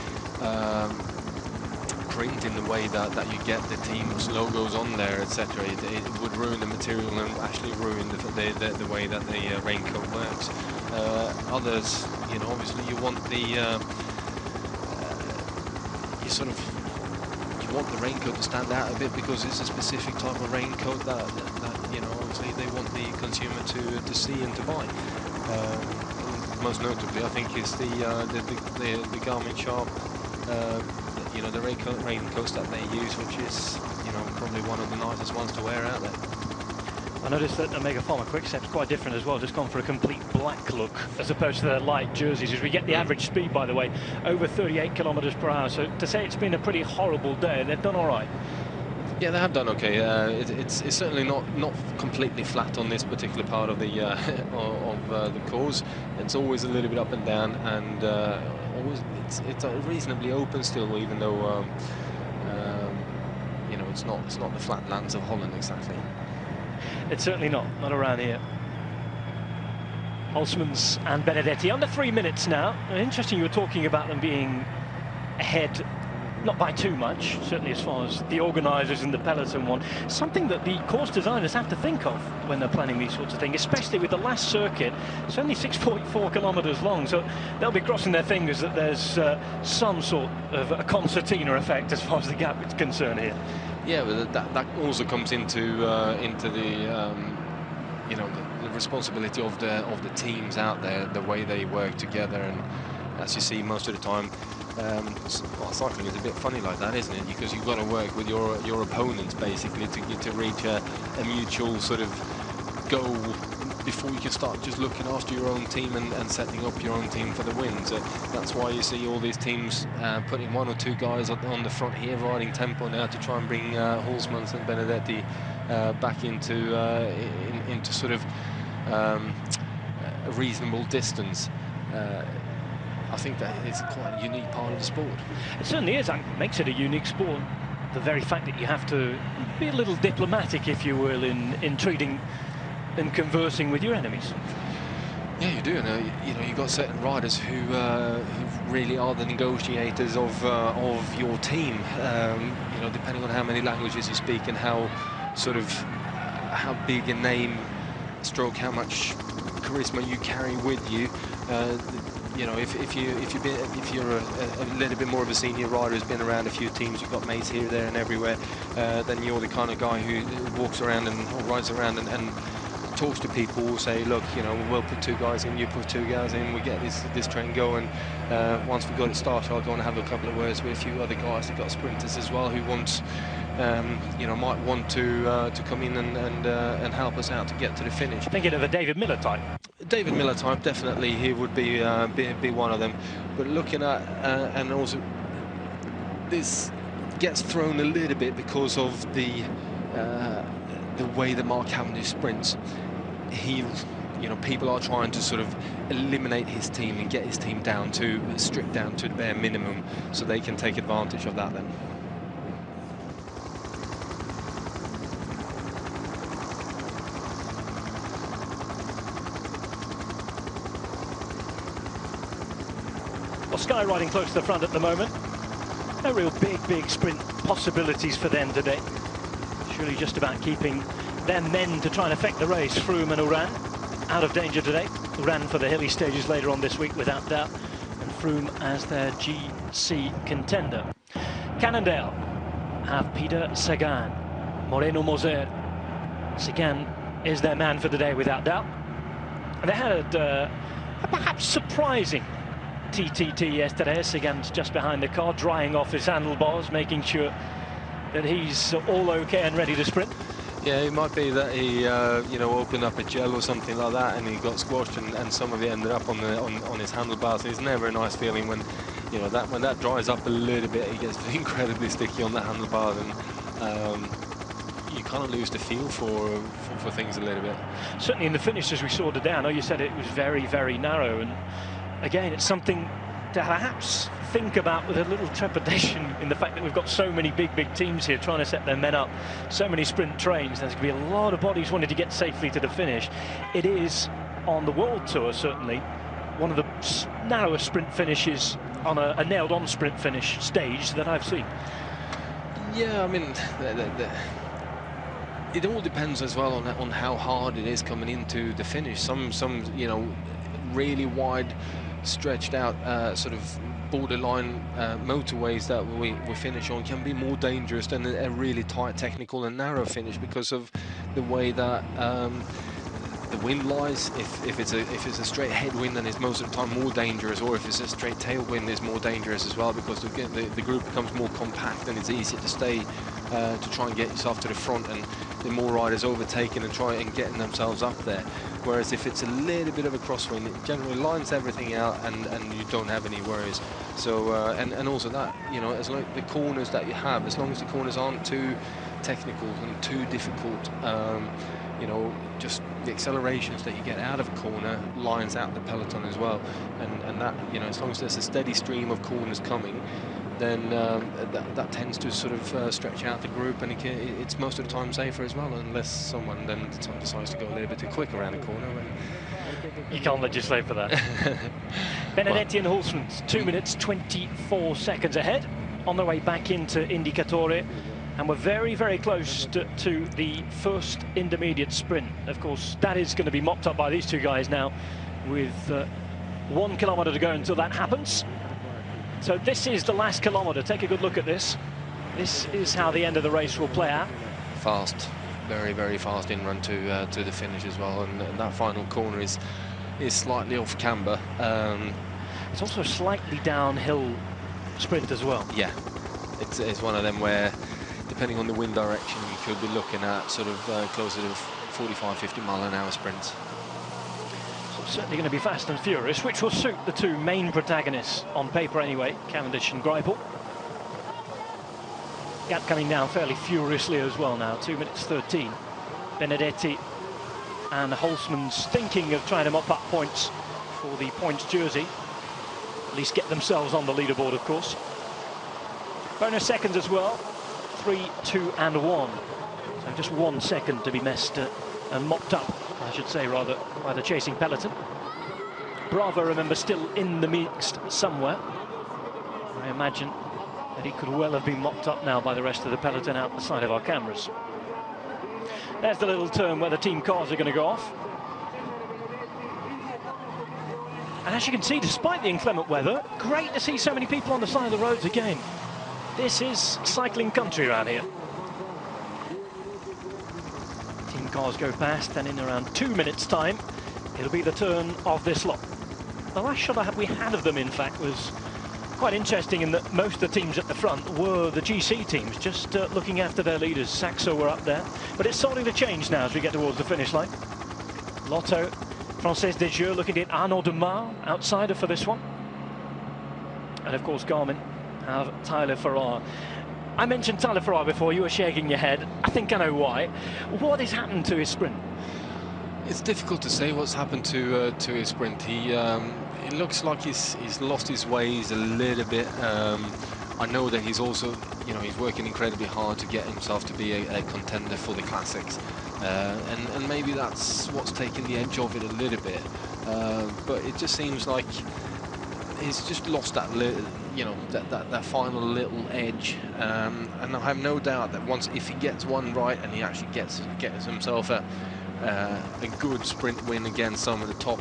print in the way that you get the team's logos on there, etc. It would ruin the material and actually ruin the way that the raincoat works. Others, you know, obviously you want the you want the raincoat to stand out a bit, because it's a specific type of raincoat that you know, obviously they want the consumer to see and to buy. Most notably, I think, is the Garmin Sharp. You know, the raincoats that they use, which is, you know, probably one of the nicest ones to wear out there. I noticed that Omega Pharma Quickstep's quite different as well, just gone for a complete black look as opposed to their light jerseys. As we get the average speed, by the way, over 38 kilometres per hour. So to say it's been a pretty horrible day, they've done all right. Yeah, they have done okay. It's certainly not completely flat on this particular part of the the course. It's always a little bit up and down, and always it's reasonably open still, even though you know, it's not the flatlands of Holland exactly. It's certainly not around here. Hulsmann's and Benedetti under 3 minutes now. Interesting, you were talking about them being ahead, not by too much, certainly as far as the organisers and the peloton want. Something that the course designers have to think of when they're planning these sorts of things, especially with the last circuit. It's only 6.4 kilometres long, so they'll be crossing their fingers that there's some sort of a concertina effect as far as the gap is concerned here. Yeah, but that also comes into the you know, the responsibility of the teams out there, the way they work together, and as you see most of the time, well, cycling is a bit funny like that, isn't it? Because you've got to work with your opponents basically to reach a mutual sort of goal before you can start just looking after your own team and setting up your own team for the win. So that's why you see all these teams putting one or two guys on the front here, riding tempo now to try and bring Hulsmann and Benedetti back into sort of a reasonable distance. I think that it's quite a unique part of the sport. It certainly is. That makes it a unique sport. The very fact that you have to be a little diplomatic, if you will, in treating and conversing with your enemies. Yeah, you do. You know, you've got certain riders who really are the negotiators of your team. You know, depending on how many languages you speak and how big a name, stroke how much charisma you carry with you. You know, if you're a little bit more of a senior rider who's been around a few teams, you've got mates here, there, and everywhere, then you're the kind of guy who walks around or rides around and talks to people, say, look, you know, we'll put 2 guys in, you put 2 guys in, we get this train going. Once we've got it started, I'll go and have a couple of words with a few other guys that got sprinters as well, who want, you know, might want to come in and help us out to get to the finish. Thinking of a David Miller type. David Miller type, definitely, he would be one of them. But looking at and also this gets thrown a little bit because of the way that Mark Cavendish sprints. He, you know, people are trying to sort of eliminate his team and get his team down to stripped down to the bare minimum, so they can take advantage of that then. Well, Sky riding close to the front at the moment. No real big sprint possibilities for them today. Surely just about keeping their men to try and affect the race. Froome and Uran out of danger today. Uran for the hilly stages later on this week, without doubt. And Froome as their GC contender. Cannondale have Peter Sagan, Moreno Moser. Sagan is their man for the day, without doubt. And they had a perhaps surprising TTT yesterday. Sagan's just behind the car, drying off his handlebars, making sure that he's all okay and ready to sprint. Yeah, it might be that he, you know, opened up a gel or something like that, and he got squashed, and some of it ended up on his handlebars. It's never a nice feeling when, you know, when that dries up a little bit, it gets incredibly sticky on the handlebars, and you kind of lose the feel for things a little bit. Certainly in the finish, as we saw today, I know you said it was very narrow, and again, it's something to perhaps think about with a little trepidation, in the fact that we've got so many big teams here trying to set their men up, so many sprint trains. There's going to be a lot of bodies wanting to get safely to the finish. It is, on the World Tour certainly, one of the narrowest sprint finishes on a nailed-on sprint finish stage that I've seen. Yeah, I mean, it all depends as well on how hard it is coming into the finish. Some you know, really wide, stretched out sort of borderline motorways that we finish on can be more dangerous than a really tight, technical and narrow finish, because of the way that the wind lies. If it's a straight headwind, then it's most of the time more dangerous, or if it's a straight tailwind, it's more dangerous as well, because the group becomes more compact and it's easier to stay to try and get yourself to the front, and the more riders overtaking and try and getting themselves up there. Whereas if it's a little bit of a crosswind, it generally lines everything out, and you don't have any worries. So and also that, you know, as long the corners that you have, as long as the corners aren't too technical and too difficult, you know, just the accelerations that you get out of a corner lines out the peloton as well, and that, you know, as long as there's a steady stream of corners coming, then that tends to sort of stretch out the group, and it's most of the time safer as well, unless someone then decides to go a little bit too quick around a corner. You can't legislate for that. Benedetti and Hulsmans 2 minutes 24 seconds ahead on their way back into Indicatore, and we're very close to the first intermediate sprint. Of course, that is going to be mopped up by these two guys now, with 1 kilometre to go until that happens. So this is the last kilometre. Take a good look at this. This is how the end of the race will play out. Fast, very fast in run to the finish as well, and that final corner is slightly off camber. It's also a slightly downhill sprint as well. Yeah, it's one of them where, depending on the wind direction, you could be looking at sort of closer to 45-50 mile an hour sprints. Certainly going to be fast and furious, which will suit the two main protagonists on paper anyway, Cavendish and Greipel. Gap coming down fairly furiously as well now, 2 minutes 13. Benedetti and Hulsmans thinking of trying to mop up points for the points jersey, at least get themselves on the leaderboard, of course. Bonus seconds as well, 3, 2 and 1. So just 1 second to be messed and mopped up, I should say, rather, by the chasing peloton. Bravo, remember, still in the mix somewhere. I imagine that he could well have been mopped up now by the rest of the peloton out the side of our cameras. There's the little turn where the team cars are going to go off. And as you can see, despite the inclement weather, great to see so many people on the side of the roads again. This is cycling country around here. Team cars go past, and in around 2 minutes' time, it'll be the turn of this lot. The last shot we had of them, in fact, was quite interesting in that most of the teams at the front were the GC teams, just looking after their leaders. Saxo were up there, but it's starting to change now as we get towards the finish line. Lotto, Française des Jeux looking at Arnaud Demar, outsider for this one. And of course Garmin have Tyler Farrar. I mentioned Tyler Farrar before, you were shaking your head. I think I know why. What has happened to his sprint? It's difficult to say what's happened to his sprint. It looks like he's lost his ways a little bit. I know that he's also, you know, he's working incredibly hard to get himself to be a contender for the classics, and maybe that's what's taken the edge of it a little bit. But it just seems like he's just lost that little, you know, that final little edge. And I have no doubt that if he gets one right and he actually gets himself a good sprint win against some of the top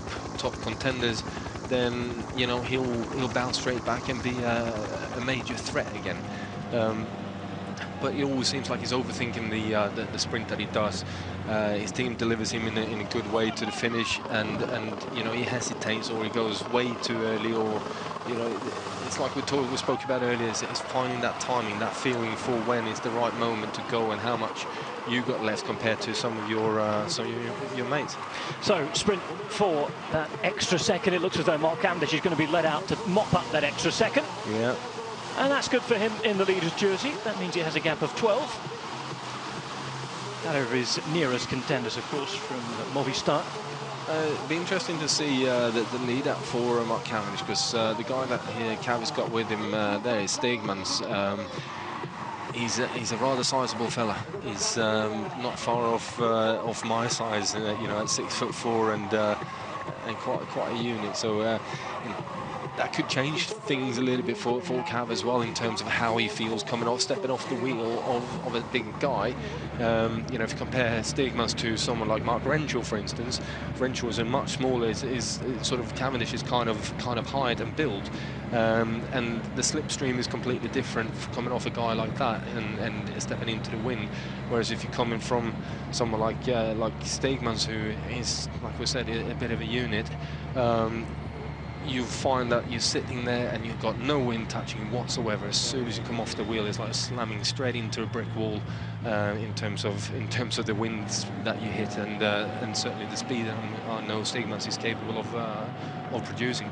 contenders, then, you know, he'll bounce straight back and be a major threat again. But it always seems like he's overthinking the sprint that he does. His team delivers him in a good way to the finish, and you know, he hesitates or he goes way too early, or, you know, it's like we spoke about earlier. It's finding that timing, that feeling for when is the right moment to go and how much you got left compared to some of your mates. So sprint for that extra second. It looks as though Mark Cavendish is going to be let out to mop up that extra second. Yeah. And that's good for him in the leader's jersey. That means he has a gap of 12. That over his nearest contenders, of course, from Movistar. It'd be interesting to see the lead-up for Mark Cavendish, because the guy that Cavi's got with him there is Stegmans. He's a rather sizable fella. He's not far off my size, you know, at 6'4" and quite a unit. So you know, that could change things a little bit for Cav as well, in terms of how he feels stepping off the wheel of a big guy. You know, if you compare Stegmans to someone like Mark Renshaw, for instance, Renshaw is a much smaller, is sort of Cavendish's kind of height and build, and the slipstream is completely different coming off a guy like that and stepping into the wind. Whereas if you're coming from someone like Stegmans, who is, like we said, a bit of a unit, you find that you're sitting there and you've got no wind touching you whatsoever. As soon as you come off the wheel, it's like slamming straight into a brick wall in terms of the winds that you hit, and certainly the speed I know Stegmans is capable of producing.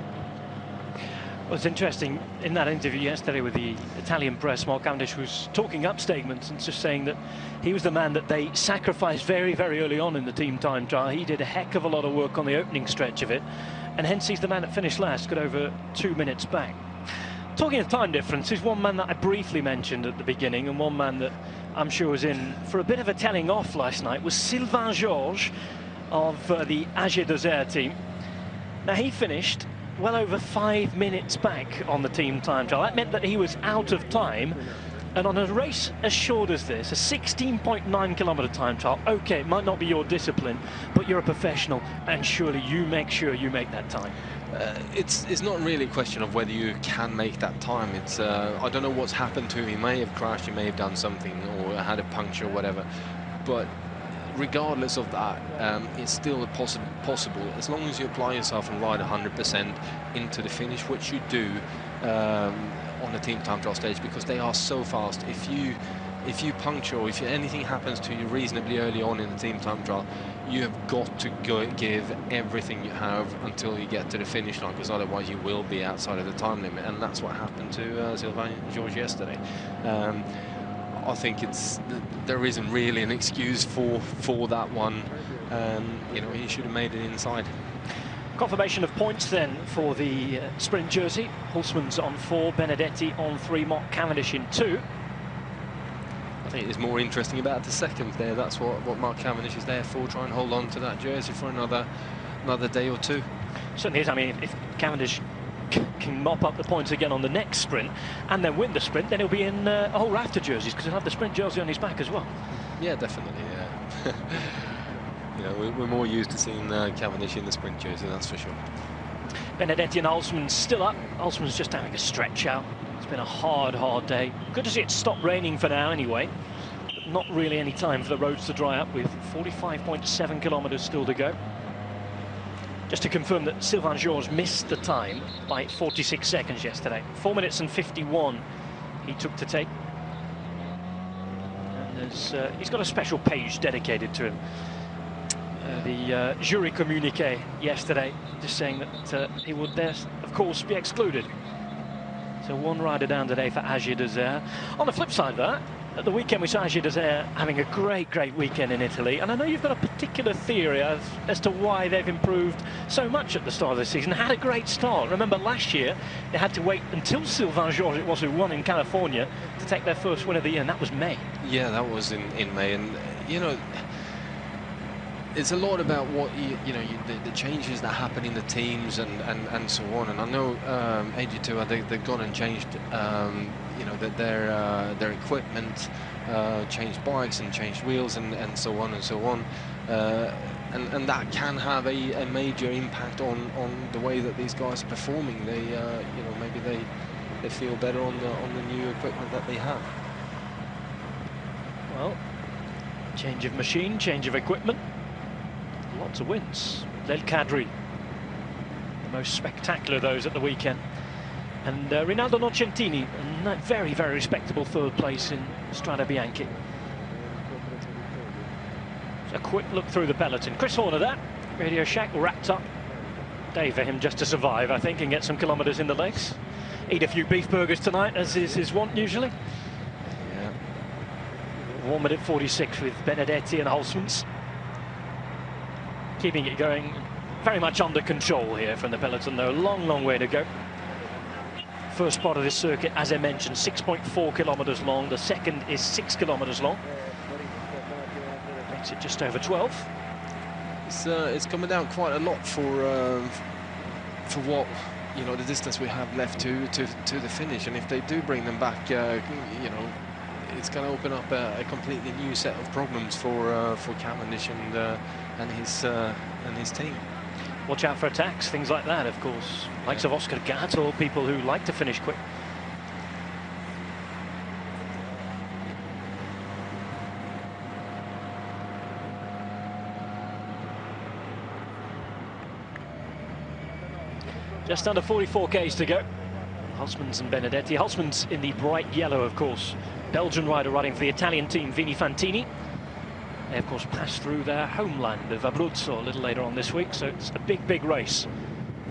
Well, it's interesting, in that interview yesterday with the Italian press, Mark Cavendish was talking up Stegmans and just saying that he was the man that they sacrificed very, very early on in the team time trial. He did a heck of a lot of work on the opening stretch of it, and hence he's the man that finished last, got over 2 minutes back. Talking of time differences, one man that I briefly mentioned at the beginning, and one man that I'm sure was in for a bit of a telling off last night, was Sylvain Georges of the AG2R team. Now, he finished well over 5 minutes back on the team time trial. That meant that he was out of time, and on a race as short as this, a 16.9 kilometre time trial, okay, it might not be your discipline, but you're a professional, and surely you make sure you make that time. It's not really a question of whether you can make that time. It's I don't know what's happened to him. He may have crashed, he may have done something, or had a puncture or whatever, but regardless of that, it's still possible, as long as you apply yourself and ride 100% into the finish, which you do on the team time trial stage, because they are so fast. If you puncture, or if anything happens to you reasonably early on in the team time trial, you have got to give everything you have until you get to the finish line, because otherwise you will be outside of the time limit, and that's what happened to Sylvain Georges yesterday. I think there isn't really an excuse for that one. You know, he should have made it inside. Confirmation of points then for the sprint jersey. Hulsman's on 4, Benedetti on 3, Mark Cavendish in 2. I think it's more interesting about the second there. That's what Mark Cavendish is there for, try and hold on to that jersey for another day or two. Certainly is. I mean, if Cavendish can mop up the points again on the next sprint and then win the sprint, then he'll be in a whole raft of jerseys, because he'll have the sprint jersey on his back as well. Yeah, definitely, yeah. You know, we're more used to seeing Cavendish in the sprint jersey, that's for sure. Benedetti and Hulsman's still up. Hulsman's just having a stretch out. It's been a hard day. Good to see it stop raining for now anyway. But not really any time for the roads to dry up with 45.7 kilometers still to go. Just to confirm that Sylvain Georges missed the time by 46 seconds yesterday. 4 minutes and 51 he took to take. And he's got a special page dedicated to him. The jury communique yesterday just saying that he would of course be excluded. So one rider down today for Agir Desert. On the flip side of that, at the weekend we saw Agir Desert having a great weekend in Italy, and I know you've got a particular theory as to why they've improved so much at the start of the season. Had a great start. Remember last year they had to wait until Sylvain Georges, it was, who won in California, to take their first win of the year, and that was May. Yeah, that was in May, and you know, it's a lot about what the changes that happen in the teams and so on. And I know Adriatico, they've gone and changed their equipment, changed bikes and changed wheels and so on and so on, and that can have a major impact on the way that these guys are performing. They maybe they feel better on the new equipment that they have. Well, change of machine, change of equipment. Lots of wins. Del Cadri, the most spectacular of those at the weekend. And Rinaldo Nocentini, a very respectable third place in Strada Bianchi. A quick look through the peloton. Chris Horner there, Radio Shack wrapped up. Day for him just to survive, I think, and get some kilometres in the legs. Eat a few beef burgers tonight, as is his wont usually. Yeah. 1 minute 46 with Benedetti and Hulsman's. Keeping it going very much under control here from the peloton, though. Long way to go. First part of this circuit, as I mentioned, 6.4 kilometers long. The second is 6 kilometers long. Makes it just over 12. It's coming down quite a lot for what the distance we have left to the finish. And if they do bring them back, it's going to open up a completely new set of problems for Cavendish and his team. Watch out for attacks, things like that, of course. Likes of Oscar Gatt, or people who like to finish quick. Just under 44 k's to go. Hulsman's and Benedetti. Hulsman's in the bright yellow, of course. Belgian rider riding for the Italian team, Vini Fantini. They, of course, passed through their homeland of Abruzzo a little later on this week, so it's a big race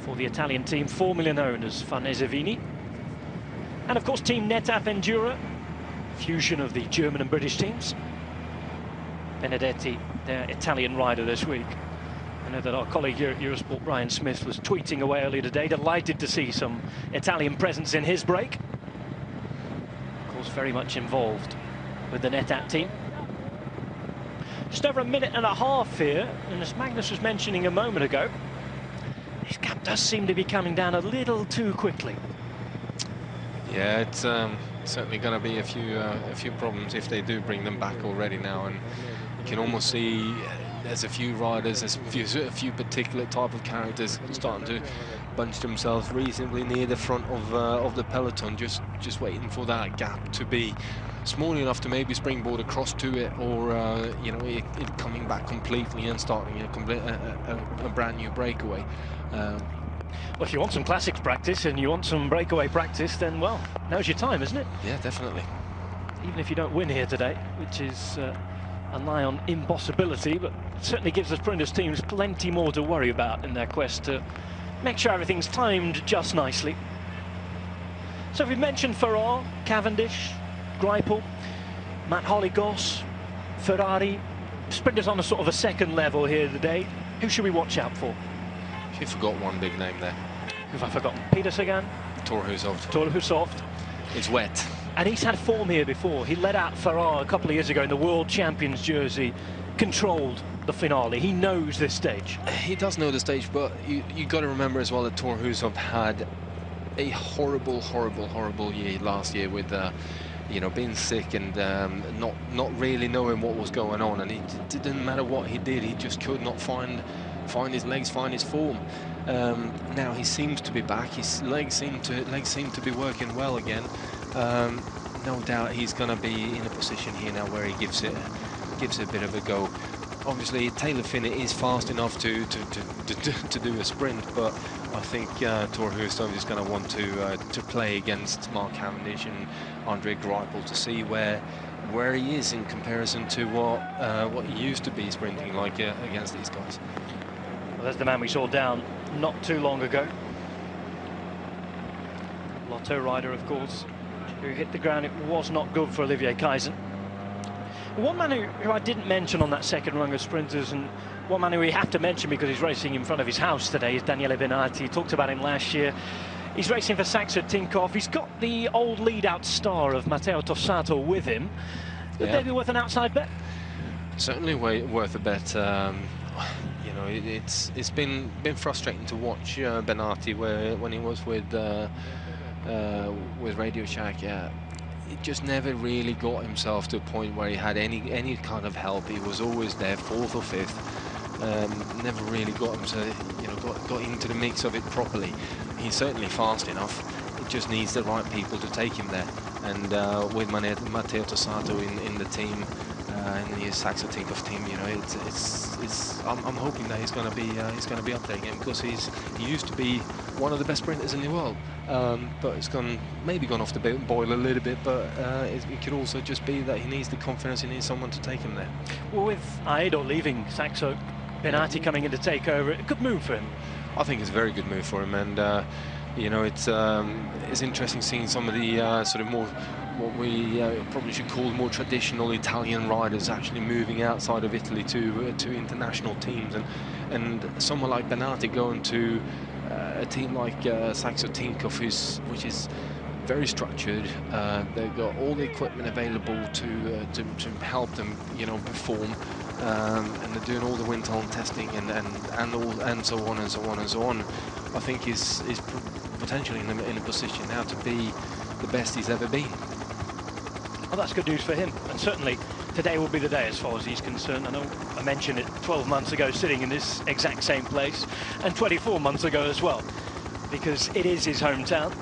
for the Italian team. 4 million owners, Farnese Vini. And, of course, Team Netap Endura, fusion of the German and British teams. Benedetti, their Italian rider this week. I know that our colleague here at Eurosport, Brian Smith, was tweeting away earlier today, delighted to see some Italian presence in his break. Of course, very much involved with the NetApp team. Just over a minute and a half here, and as Magnus was mentioning a moment ago, this gap does seem to be coming down a little too quickly. Yeah, it's certainly going to be a few problems if they do bring them back already now, and you can almost see there's a few riders, there's a few particular type of characters starting to bunch themselves reasonably near the front of the peloton, just waiting for that gap to be small enough to maybe springboard across to it, or it coming back completely and starting a brand new breakaway. Well, if you want some classics practice and you want some breakaway practice, then, well, now's your time, isn't it? Yeah, definitely. Even if you don't win here today, which is a nigh on impossibility, but certainly gives the sprinters teams plenty more to worry about in their quest to make sure everything's timed just nicely. So we've mentioned Farrar, Cavendish, Greipel, Matt Holly-Goss, Ferrari, sprinters on a sort of a second level here today. Who should we watch out for? You forgot one big name there. Who have I forgotten? Peter Sagan? Thor Hushovd. It's wet. And he's had form here before. He led out Farrar a couple of years ago in the World Champions jersey, controlled the finale. He knows this stage. He does know the stage, but you got to remember as well that Thor Hushovd had a horrible year last year with being sick and not really knowing what was going on, and it didn't matter what he did, he just could not find find his legs, find his form. Now he seems to be back. His legs seem to be working well again. No doubt he's going to be in a position here now where he gives it a bit of a go. Obviously, Taylor Finney is fast enough to do a sprint, but I think Thor Hushovd is going to want to play against Mark Cavendish and Andre Greipel to see where he is in comparison to what he used to be sprinting like against these guys. Well, there's the man we saw down not too long ago. Lotto rider, of course, who hit the ground. It was not good for Olivier Kaizen. One man who I didn't mention on that second rung of sprinters, and one man who we have to mention because he's racing in front of his house today, is Daniele Benati. Talked about him last year. He's racing for Saxo Tinkoff. He's got the old lead-out star of Matteo Tossato with him. Would they be worth an outside bet? Certainly worth a bet. You know, it's been frustrating to watch Benati when he was with Radio Shack. Yeah, it just never really got himself to a point where he had any kind of help. He was always there, fourth or fifth. Never really got him to, got into the mix of it properly. He's certainly fast enough. It just needs the right people to take him there. And with Matteo Tossato in the team, in the Saxo Tinkoff team, you know, I'm hoping that he's going to be up there again, because he used to be one of the best sprinters in the world. But it's maybe gone off the boil a little bit. But it could also just be that he needs the confidence. He needs someone to take him there. Well, with Aedo leaving Saxo, Benati coming in to take over, a good move for him. I think it's a very good move for him, and you know, it's interesting seeing some of the sort of more what we probably should call more traditional Italian riders actually moving outside of Italy to international teams, and someone like Benati going to a team like Saxo Tinkoff, which is very structured. They've got all the equipment available to help them, you know, perform. And they're doing all the wind tunnel testing and so on and so on and so on. I think is potentially in a position now to be the best he's ever been. Well, that's good news for him, and certainly today will be the day as far as he's concerned. I know I mentioned it 12 months ago, sitting in this exact same place, and 24 months ago as well, because it is his hometown.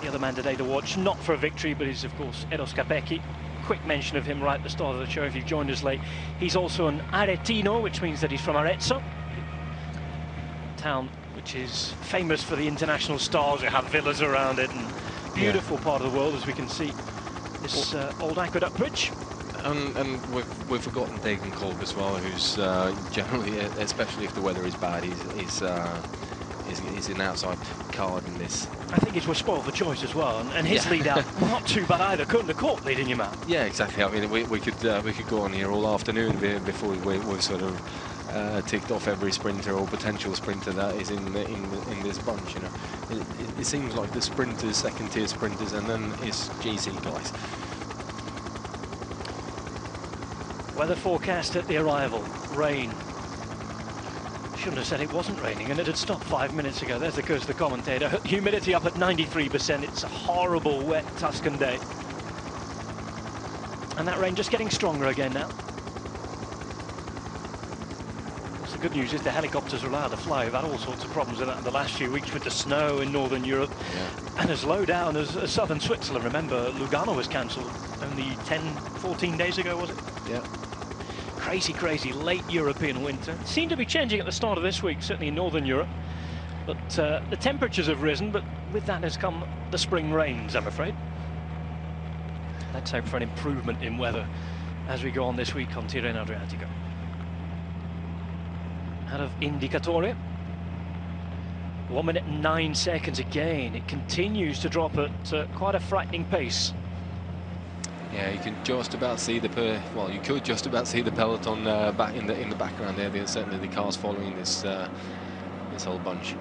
The other man today to watch, not for a victory, but is of course Eros Capecchi. Quick mention of him right at the start of the show if you've joined us late. He's also an Aretino, which means that he's from Arezzo, town which is famous for the international stars who have villas around it, and beautiful part of the world, as we can see this old aqueduct bridge. And we've forgotten Dagan Kolb as well, who's generally, especially if the weather is bad, he's an outside card in this. I think it was spoiled for choice as well, and his lead out not too bad either. Couldn't have caught leading him out. Yeah, exactly. I mean, we could go on here all afternoon before we've sort of ticked off every sprinter or potential sprinter that is in this bunch. You know, it seems like the sprinters, second-tier sprinters, and then it's GC guys. Weather forecast at the arrival: rain. Shouldn't have said it wasn't raining, and it had stopped 5 minutes ago. There's the curse of the commentator. Humidity up at 93%. It's a horrible, wet Tuscan day. And that rain just getting stronger again now. The good news is the helicopters are allowed to fly. We've had all sorts of problems with that in the last few weeks with the snow in northern Europe. Yeah. And as low down as southern Switzerland. Remember, Lugano was cancelled only 10-14 days ago, was it? Yeah. Crazy late European winter. It seemed to be changing at the start of this week, certainly in northern Europe. But the temperatures have risen, but with that has come the spring rains, I'm afraid. Let's hope for an improvement in weather as we go on this week on Tirreno Adriatico. Out of Indicatore. 1 minute and 9 seconds again. It continues to drop at quite a frightening pace. Yeah, you can just about see you could just about see the peloton back in the background there. There's certainly the cars following this whole bunch.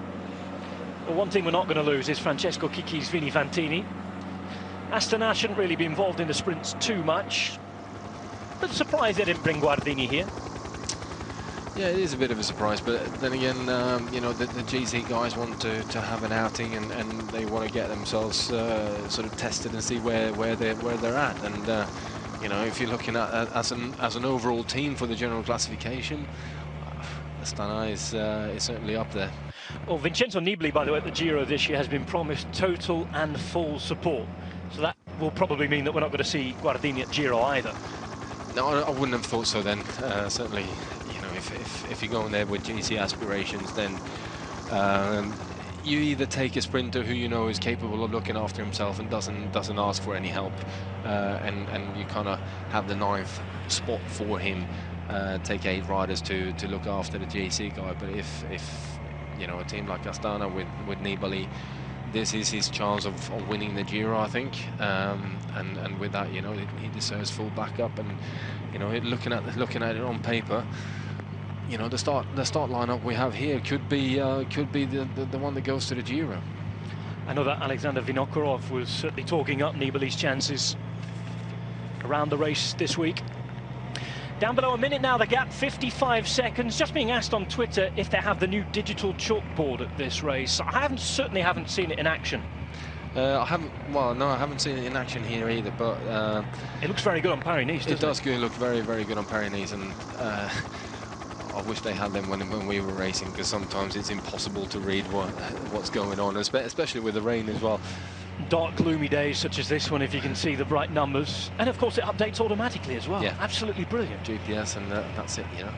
Well, one thing we're not going to lose is Francesco Chicchi's Vini Fantini. Astana shouldn't really be involved in the sprints too much, but surprised they didn't bring Guardini here. Yeah, it is a bit of a surprise, but then again, you know, the GC guys want to have an outing, and they want to get themselves sort of tested and see where they're at. And you know, if you're looking at as an overall team for the general classification, Astana is certainly up there. Well, Vincenzo Nibali, by the way, at the Giro this year has been promised total and full support. So that will probably mean that we're not going to see Guardini at Giro either. No, I wouldn't have thought so then. Certainly, you know, if you're going there with GC aspirations, then you either take a sprinter who you know is capable of looking after himself and doesn't ask for any help, and you kind of have the 9th spot for him. Take 8 riders to look after the GC guy. But if you know, a team like Astana with Nibali, this is his chance of winning the Giro, I think, and with that, you know, he deserves full backup. And you know, looking at it on paper, you know, the start lineup we have here could be the one that goes to the Giro. I know that Alexander Vinokurov was certainly talking up Nibali's chances around the race this week. Down below a minute now, the gap, 55 seconds. Just being asked on Twitter if they have the new digital chalkboard at this race. I certainly haven't seen it in action. I haven't seen it in action here either, but it looks very good on Paris-Nice, doesn't it? It does look very, very good on Paris-Nice, and I wish they had them when we were racing, because sometimes it's impossible to read what's going on, especially with the rain as well. Dark, gloomy days such as this one, if you can see the bright numbers. And of course it updates automatically as well. Yeah. Absolutely brilliant. GPS, and that's it, you know.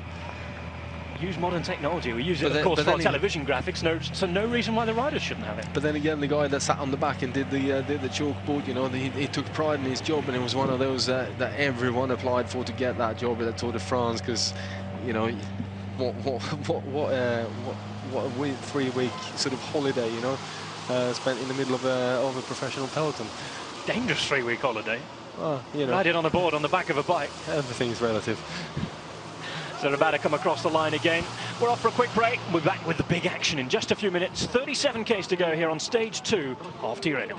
Use modern technology. We use it, of course, for our television graphics, so no reason why the riders shouldn't have it. But then again, the guy that sat on the back and did the chalkboard, you know, he took pride in his job, and it was one of those that everyone applied for to get that job at the Tour de France, because, you know, what a 3-week sort of holiday, you know, spent in the middle of a professional peloton. Dangerous 3-week holiday. Well, you know, riding on a board on the back of a bike. Everything's relative. So they're about to come across the line again. We're off for a quick break. We're back with the big action in just a few minutes. 37 Ks to go here on stage 2 of Tirreno.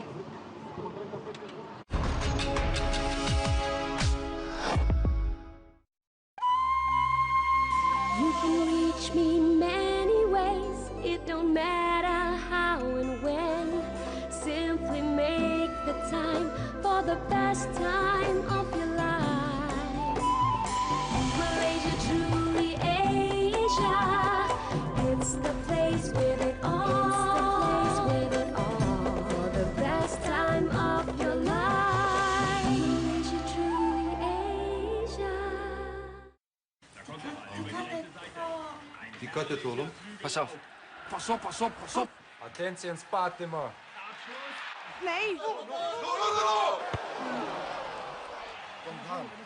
You can reach me many ways. It don't matter how and when. Simply make the time for the best time of your life. Malaysia, truly Asia. It's the place with it all. The best time of your life. Malaysia, truly Asia. Dikkat et oğlum. Pass auf. Pass auf. Attentie in spate, man. Nee.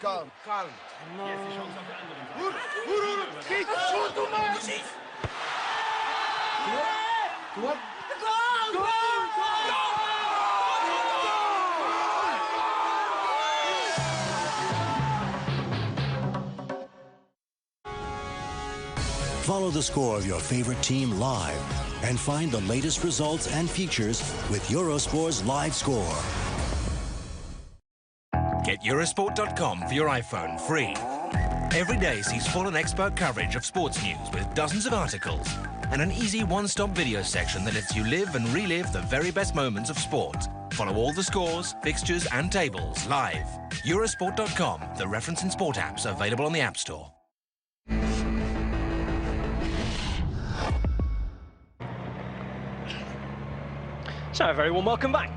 Kalm. Geht schon, du Mann! What? Follow the score of your favorite team live and find the latest results and features with Eurosport's live score. Get Eurosport.com for your iPhone free. Every day sees full and expert coverage of sports news with dozens of articles and an easy one-stop video section that lets you live and relive the very best moments of sport. Follow all the scores, fixtures and tables live. Eurosport.com, the reference in sport apps available on the App Store. So, very warm welcome back.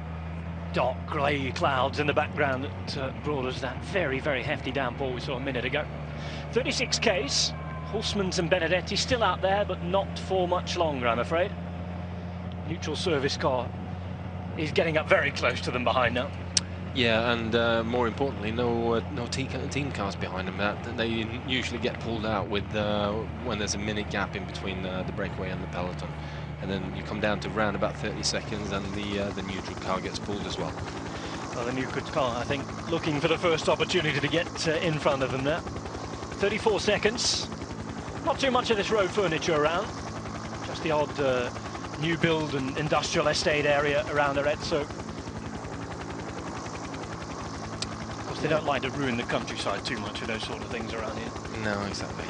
Dark grey clouds in the background that brought us that very, very hefty downpour we saw a minute ago. 36 Ks, Hulsmans and Benedetti still out there, but not for much longer, I'm afraid. Neutral service car is getting up very close to them behind now. Yeah, and more importantly, no team cars behind them. They usually get pulled out with when there's a minute gap in between the breakaway and the peloton. And then you come down to around about 30 seconds and the neutral car gets pulled as well. Well, the neutral car, I think, looking for the first opportunity to get in front of them there. 34 seconds. Not too much of this road furniture around. Just the odd new build and industrial estate area around Arezzo. Of course, they don't like to ruin the countryside too much with those sort of things around here. No, exactly.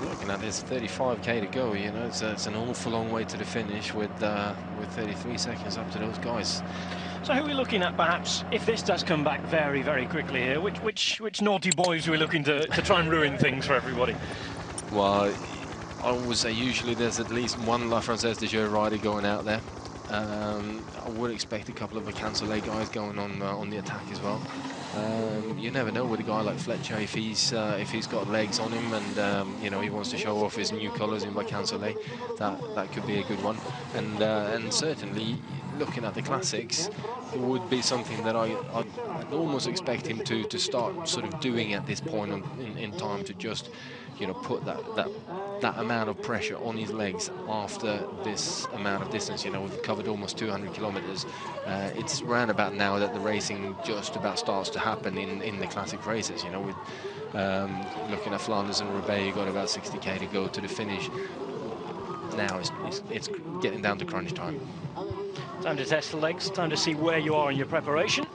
Looking at this, 35k to go, you know, it's an awful long way to the finish with 33 seconds up to those guys. So who are we looking at, perhaps, if this does come back very, very quickly here? Which naughty boys are we looking to try and ruin things for everybody? Well, I would say usually there's at least one La Française de Jeux rider going out there. I would expect a couple of Vacansoleil guys going on the attack as well. You never know with a guy like Fletcher if he's got legs on him and you know, he wants to show off his new colours in Vacansoleil. That could be a good one. And certainly looking at the classics, it would be something that I'd almost expect him to start sort of doing at this point in time, to just, you know, put that amount of pressure on his legs after this amount of distance. You know, we've covered almost 200 kilometers. It's round about now that the racing just about starts to happen in the classic races. You know, with looking at Flanders and Roubaix, you've got about 60k to go to the finish. Now it's getting down to crunch time. Time to test the legs, time to see where you are in your preparation.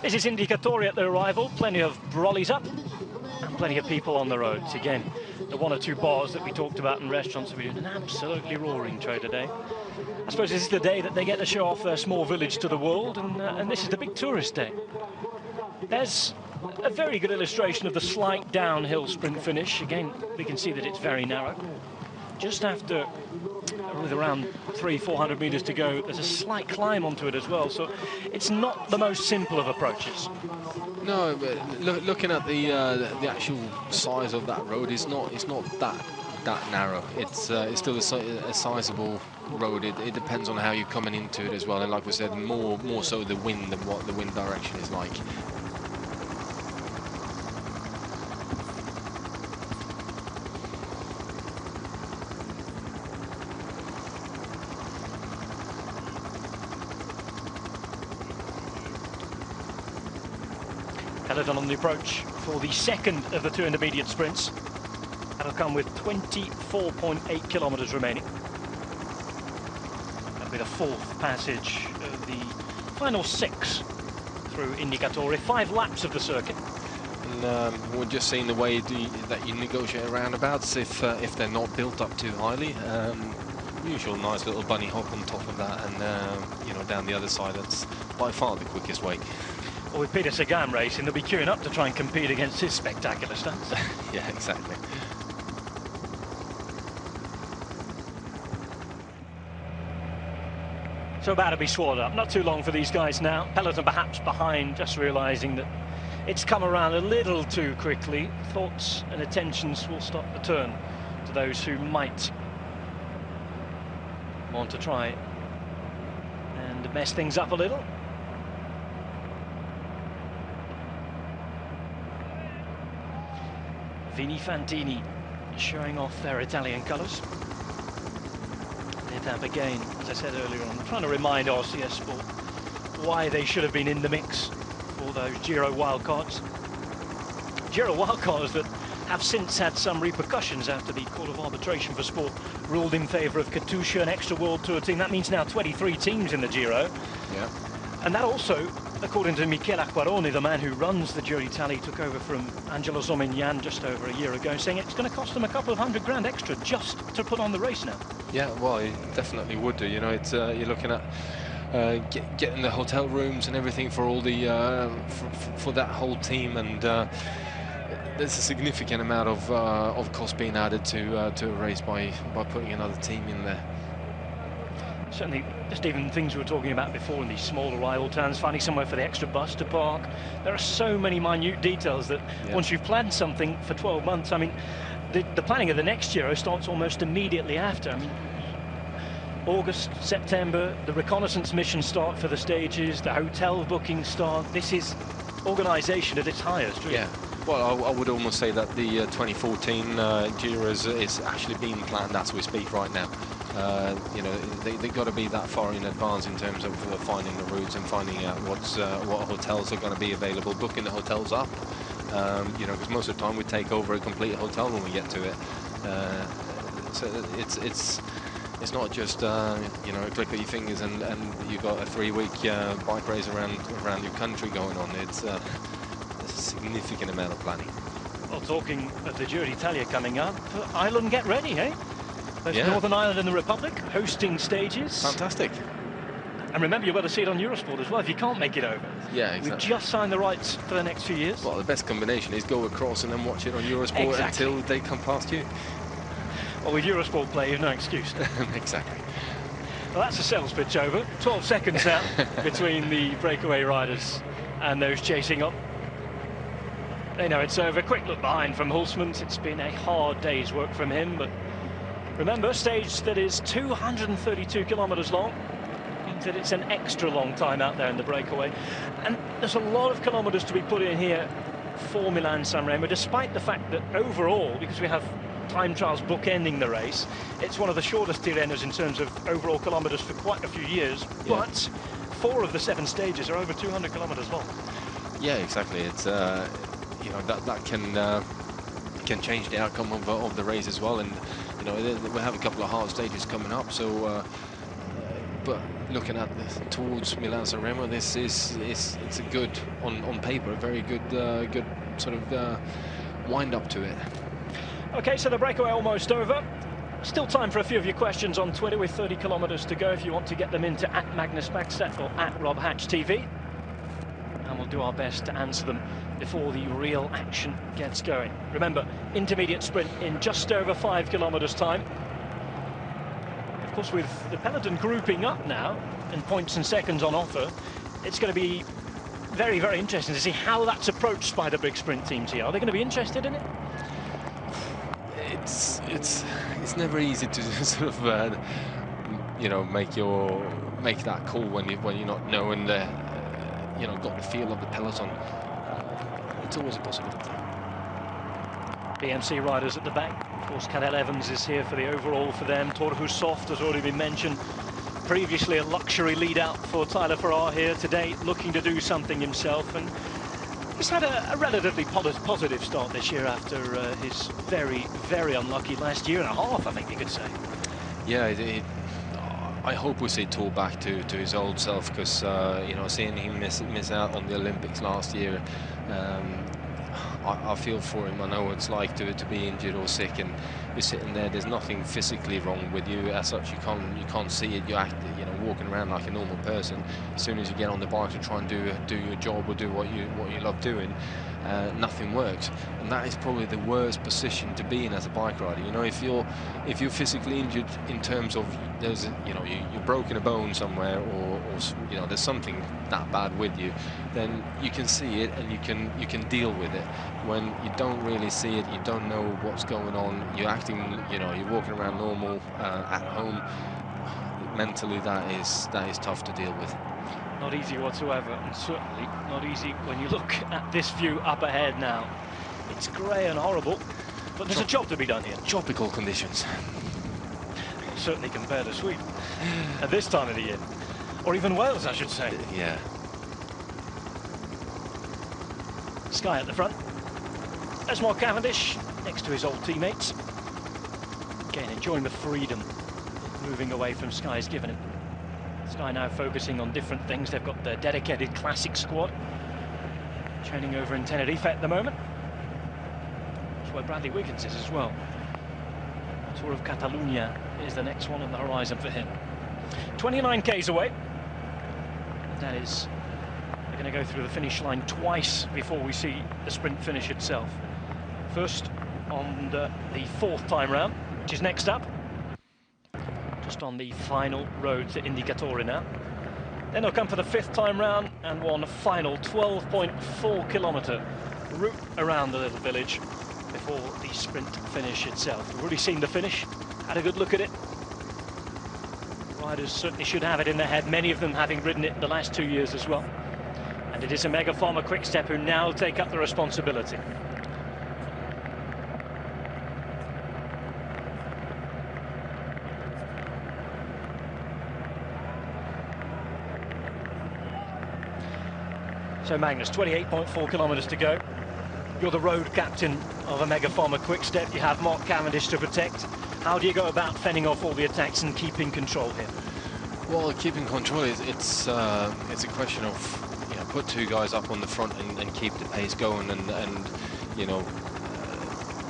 This is Indicatore at the arrival, plenty of brollies up and plenty of people on the roads. Again, the one or two bars that we talked about in restaurants have been doing an absolutely roaring show today. I suppose this is the day that they get to show off their small village to the world, and this is the big tourist day. There's a very good illustration of the slight downhill sprint finish. Again, we can see that it's very narrow. Just after, with around 300-400 meters to go, there's a slight climb onto it as well, so it's not the most simple of approaches. No, but looking at the actual size of that road, it's not that narrow. It's still a sizable road. It depends on how you're coming into it as well, and like we said, more so the wind than what the wind direction is like. Peloton on the approach for the second of the two intermediate sprints. That'll come with 24.8 kilometers remaining. That'll be the fourth passage of the final 6 through Indicatore. 5 laps of the circuit. And we're just seeing the way that you negotiate roundabouts if they're not built up too highly. Usual nice little bunny hop on top of that, and you know, down the other side. That's by far the quickest way. Well, with Peter Sagan racing, they'll be queuing up to try and compete against his spectacular stunts. Yeah, exactly. So about to be swallowed up. Not too long for these guys now. Peloton perhaps behind, just realising that it's come around a little too quickly. Thoughts and attentions will start to turn to those who might want to try and mess things up a little. Vini Fantini showing off their Italian colours. That again, as I said earlier on, trying to remind RCS Sport why they should have been in the mix for those Giro wildcards. Giro wildcards that have since had some repercussions after the Court of Arbitration for Sport ruled in favour of Katusha, an extra World Tour team. That means now 23 teams in the Giro. Yeah. And that also, according to Michele Acquaroni, the man who runs the Giro d'Italia, took over from Angelo Zomignan just over a year ago, saying it's going to cost them a couple of $100 extra just to put on the race now. Yeah, well, it definitely would do. You know, it's you're looking at getting the hotel rooms and everything for all the for that whole team, and there's a significant amount of cost being added to a race by putting another team in there. Certainly, just even things we were talking about before in these small arrival towns, finding somewhere for the extra bus to park. There are so many minute details that once you've planned something for 12 months, I mean, the planning of the next Giro starts almost immediately after. I mean, August, September, the reconnaissance missions start for the stages, the hotel bookings start. This is organisation at its highest, really. Yeah. Well, I would almost say that the 2014 Giro is actually being planned as we speak right now. You know, they've got to be that far in advance in terms of finding the routes and finding out what hotels are going to be available, booking the hotels up. You know, because most of the time we take over a complete hotel when we get to it. So it's not just you know, a click of your fingers and you've got a 3-week bike race around your country going on. It's a significant amount of planning. Well, talking of the Giro d'Italia coming up, Ireland, get ready, eh? There's Northern Ireland and the Republic hosting stages. Fantastic. And remember, you've got to see it on Eurosport as well if you can't make it over. Yeah, exactly. We've just signed the rights for the next few years. Well, the best combination is go across and then watch it on Eurosport until they come past you. Well, with Eurosport play, you've no excuse. Exactly. Well, that's the sales pitch over. 12 seconds now between the breakaway riders and those chasing up. They know it's over. Quick look behind from Hulsmann. It's been a hard day's work from him, but remember, stage that is 232 kilometers long means that it's an extra long time out there in the breakaway. And there's a lot of kilometers to be put in here for Milan-San Remo, despite the fact that overall, because we have time trials bookending the race, it's one of the shortest Tirrenos in terms of overall kilometers for quite a few years, but 4 of the 7 stages are over 200 kilometers long. Yeah, exactly. It's you know, that can change the outcome of the race as well, and you know, we have a couple of hard stages coming up, so but looking at towards Milan-San Remo, this is it's a good, on paper, a very good good sort of wind up to it. Okay, so the breakaway almost over. Still time for a few of your questions on Twitter with 30 kilometers to go if you want to get them into @MagnusMaxset or @RobHatchTV. And we'll do our best to answer them before the real action gets going. Remember, intermediate sprint in just over 5 kilometers time. Of course, with the peloton grouping up now and points and seconds on offer, it's going to be very, very interesting to see how that's approached by the big sprint teams here. Are they going to be interested in it? It's never easy to sort of you know, make that call when you're not knowing the you know, got the feel of the peloton. It's always a possibility. BMC riders at the back. Of course, Cadel Evans is here for the overall for them. Thor Hushovd has already been mentioned. Previously a luxury lead out for Tyler Farrar here today, looking to do something himself, and he's had a relatively positive start this year after his very, very unlucky last year and a half, I think you could say. Yeah, I hope we see Thor back to his old self, because you know, seeing him miss out on the Olympics last year, I feel for him. I know what it's like to be injured or sick, and you're sitting there. There's nothing physically wrong with you as such. You can't see it. You're you know, walking around like a normal person. As soon as you get on the bike to try and do your job or do what you love doing, nothing works. And that is probably the worst position to be in as a bike rider. You know, if you're physically injured in terms of you know, you're broken a bone somewhere, or you know, there's something that bad with you, then you can see it and you can deal with it. When you don't really see it, you don't know what's going on, you're acting, you know, you're walking around normal at home, mentally that is tough to deal with. Not easy whatsoever, and certainly not easy when you look at this view up ahead now. It's grey and horrible, but there's a job to be done here. Tropical conditions. Certainly compared to Sweden at this time of the year, or even Wales, I should say. Yeah. Sky at the front. There's Mark Cavendish next to his old teammates. Again, enjoying the freedom moving away from Sky's given him. Sky now focusing on different things. They've got their dedicated classic squad training over in Tenerife at the moment. That's where Bradley Wiggins is as well. Tour of Catalunya is the next one on the horizon for him. 29 Ks away. That is, they're going to go through the finish line twice before we see the sprint finish itself. First on the 4th time round, which is next up. Just on the final road to Indicatore now. Then they'll come for the 5th time round and one final 12.4 kilometre route around the little village before the sprint finish itself. We've already seen the finish, had a good look at it. Riders certainly should have it in their head, many of them having ridden it the last 2 years as well. And it is a Mega Pharma Quick-Step who now take up the responsibility. So Magnus, 28.4 kilometres to go. You're the road captain of a Mega Pharma Quick-Step. You have Mark Cavendish to protect. How do you go about fending off all the attacks and keeping control here? Well, keeping control it's a question of, you know, put 2 guys up on the front and keep the pace going, and you know,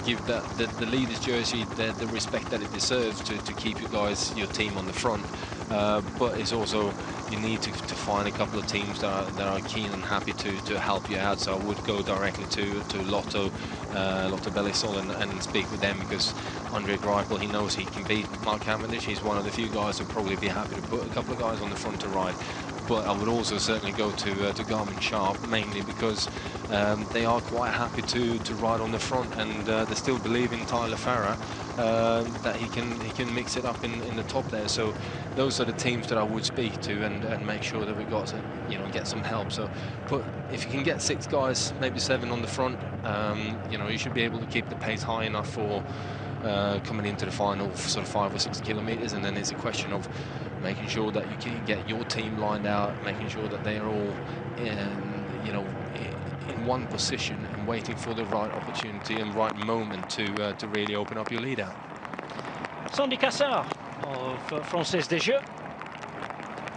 give the leader's jersey the respect that it deserves to keep your team on the front. But it's also, you need to find a couple of teams that are keen and happy to help you out. So I would go directly to Lotto Belisol and speak with them, because Andre Greipel, he knows he can beat Mark Cavendish. He's one of the few guys who'll probably be happy to put a couple of guys on the front to ride. But I would also certainly go to Garmin Sharp, mainly because they are quite happy to ride on the front, and they still believe in Tyler Farrar, that he can mix it up in the top there. So those are the teams that I would speak to and make sure that we got to, you know, get some help. So if you can get 6 guys, maybe 7 on the front, you know, you should be able to keep the pace high enough for coming into the final sort of 5 or 6 kilometers. And then it's a question of making sure that you can get your team lined out, making sure that they are all you know, in one position and waiting for the right opportunity and right moment to really open up your lead out. Sandy Cassard of Française des Jeux,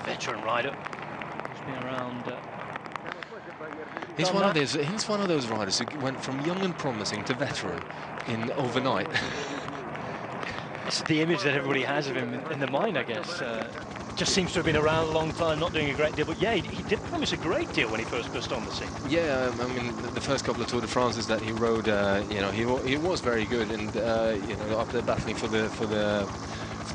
veteran rider. He's been around. He's one of those riders who went from young and promising to veteran in overnight. It's the image that everybody has of him in the mind, I guess. Just seems to have been around a long time, not doing a great deal. But yeah, he did promise a great deal when he first burst on the scene. Yeah, I mean, the first couple of Tour de France's that he rode, you know, he was very good, and you know, up there battling for the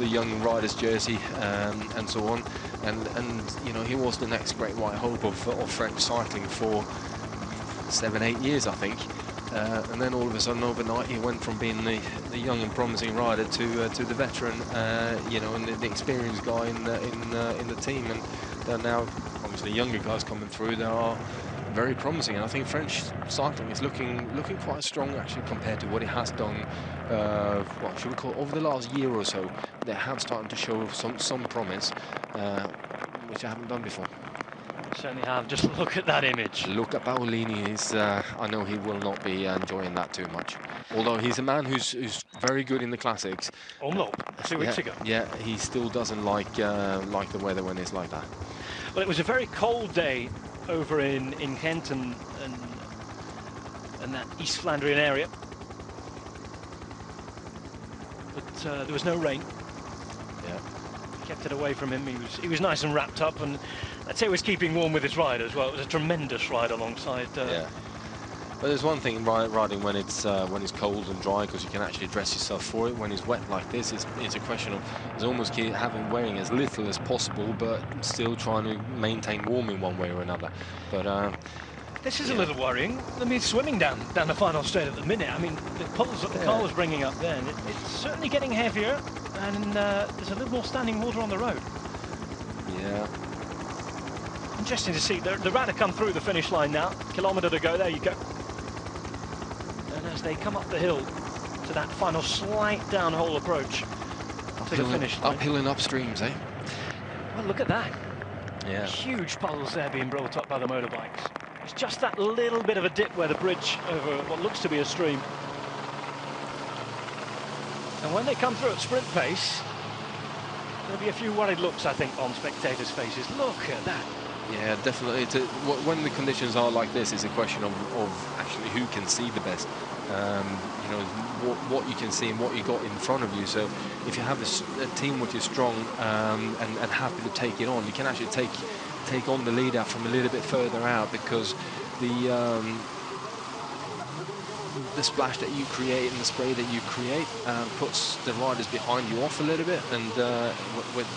young riders jersey and so on, and you know, he was the next great white hope of French cycling for 7-8 years, I think. And then all of a sudden, overnight, he went from being the young and promising rider to the veteran, you know, and the experienced guy in the team. And there are now obviously younger guys coming through that are very promising. And I think French cycling is looking quite strong, actually, compared to what it has done. What should we call, over the last year or so? They have started to show some promise, which I haven't done before. Certainly have. Just look at that image. Look at Paolini. I know he will not be enjoying that too much. Although he's a man who's very good in the classics. Omloop, 2 weeks ago. Yeah, he still doesn't like the weather when it's like that. Well, it was a very cold day over in Kent and that East Flandrian area. But there was no rain. Yeah. Kept it away from him. He was nice and wrapped up, and I'd say he was keeping warm with his ride as well. It was a tremendous ride alongside. Yeah. But there's one thing riding when it's cold and dry, because you can actually dress yourself for it. When it's wet like this, it's a question of almost wearing as little as possible, but still trying to maintain warm in one way or another. But this is a little worrying. I mean, swimming down the final straight at the minute. I mean, the pulls that the car was bringing up then, it's certainly getting heavier, and there's a little more standing water on the road. Yeah. Interesting to see the rider come through the finish line now. Kilometre to go. There you go. And as they come up the hill to that final slight downhole approach to the finish line. Uphill and upstreams, eh? Well, look at that. Yeah. Huge puddles there being brought up by the motorbikes. It's just that little bit of a dip where the bridge over what looks to be a stream. And when they come through at sprint pace, there'll be a few worried looks, I think, on spectators' faces. Look at that. Yeah, definitely. When the conditions are like this, it's a question of actually who can see the best. You know, what you can see and what you got in front of you. So if you have a team which is strong and happy to take it on, you can actually take on the lead out from a little bit further out, because the splash that you create and the spray that you create puts the riders behind you off a little bit. And with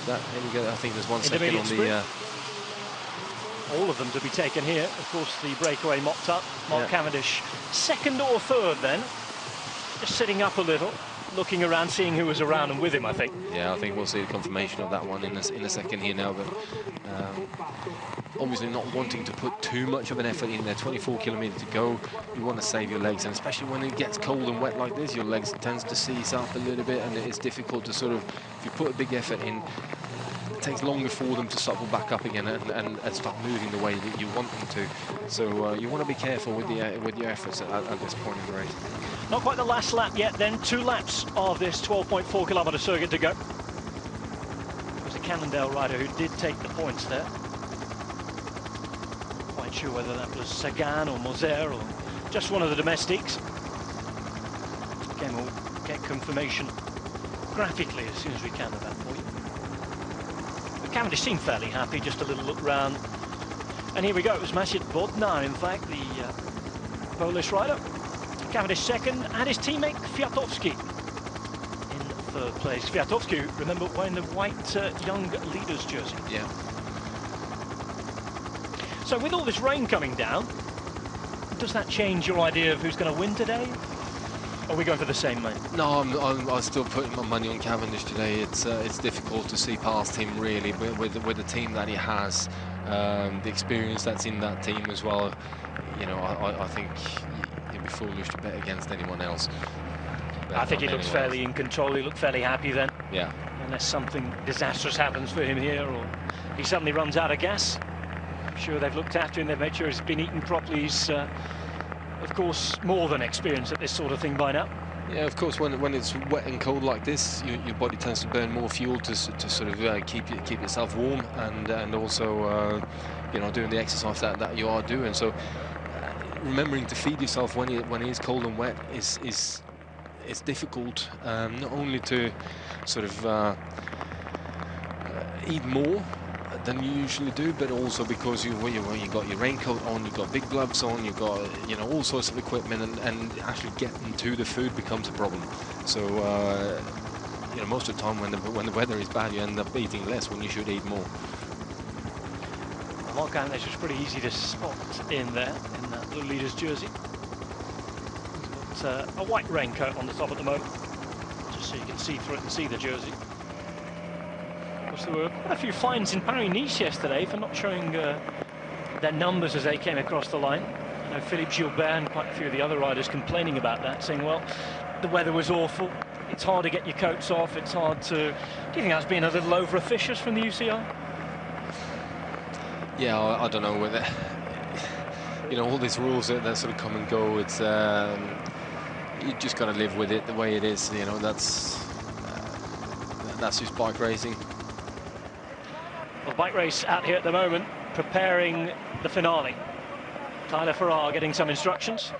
that, here we go. I think there's 1 second on the. All of them to be taken here. Of course, the breakaway mopped up. Mark Cavendish, second or third then. Just sitting up a little, looking around, seeing who was around and with him, I think. Yeah, I think we'll see the confirmation of that one in a second here now. But obviously not wanting to put too much of an effort in there. 24 kilometers to go. You want to save your legs, and especially when it gets cold and wet like this, your legs tends to seize up a little bit, and it's difficult to sort of, if you put a big effort in, it takes longer for them to supple back up again and start moving the way that you want them to. So you want to be careful with your efforts at this point in the race. Not quite the last lap yet then. 2 laps of this 12.4 kilometre circuit to go. It was a Cannondale rider who did take the points there. Not quite sure whether that was Sagan or Moser or just one of the domestiques. Okay, we'll get confirmation graphically as soon as we can of that for you. But Cavendish seemed fairly happy, just a little look round. And here we go, it was Maciej Bodnar, in fact, the Polish rider. Cavendish second, and his teammate Kwiatowski in third place. Kwiatowski, remember, wearing the white young leader's jersey. Yeah. So with all this rain coming down, does that change your idea of who's going to win today? Or are we going for the same man? No, I'm still putting my money on Cavendish today. It's difficult to see past him really, with the team that he has, the experience that's in that team as well. You know, I think it'd be foolish to bet against anyone else. I think he looks fairly in control. He looked fairly happy then. Yeah. Unless something disastrous happens for him here, or he suddenly runs out of gas. I'm sure they've looked after him. They've made sure he's been eaten properly. He's of course, more than experienced at this sort of thing by now. Yeah, of course, when it's wet and cold like this, your body tends to burn more fuel to sort of keep yourself warm, and also you know, doing the exercise that you are doing. So remembering to feed yourself when it is cold and wet is difficult. Not only to sort of eat more than you usually do, but also because you got your raincoat on, you've got big gloves on, you've got, you know, all sorts of equipment, and actually getting to the food becomes a problem. So you know, most of the time when the weather is bad, you end up eating less when you should eat more. Well, Mark Cavendish was pretty easy to spot in there in that blue leader's jersey. He's got a white raincoat on the top at the moment, just so you can see through it and see the jersey. There were quite a few fines in Paris-Nice yesterday for not showing their numbers as they came across the line. I know Philippe Gilbert and quite a few of the other riders complaining about that, saying, well, the weather was awful, it's hard to get your coats off, it's hard to... Do you think that's being a little over-officious from the UCI? Yeah, I don't know whether... You know, all these rules that sort of come and go, it's... you just got to live with it the way it is, you know, that's just bike racing. Well, bike race out here at the moment, preparing the finale. Tyler Farrar getting some instructions.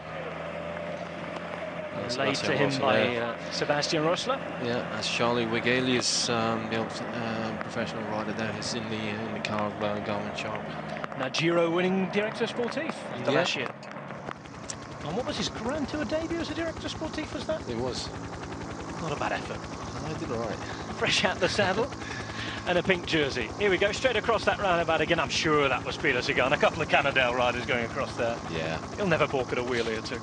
Laid to him by Sebastian Rosler. Yeah, that's Charlie Wigelius, the old professional rider there. He's in the car of Garmin Sharp. Now Giro winning Director Sportif last year. And what was his Grand Tour debut as a Director Sportif, was that? It was. Not a bad effort. I did all right. Fresh out the saddle. And a pink jersey. Here we go, straight across that roundabout again. I'm sure that was Peter Sagan. A couple of Cannondale riders going across there. Yeah. He'll never balk at a wheelie or two.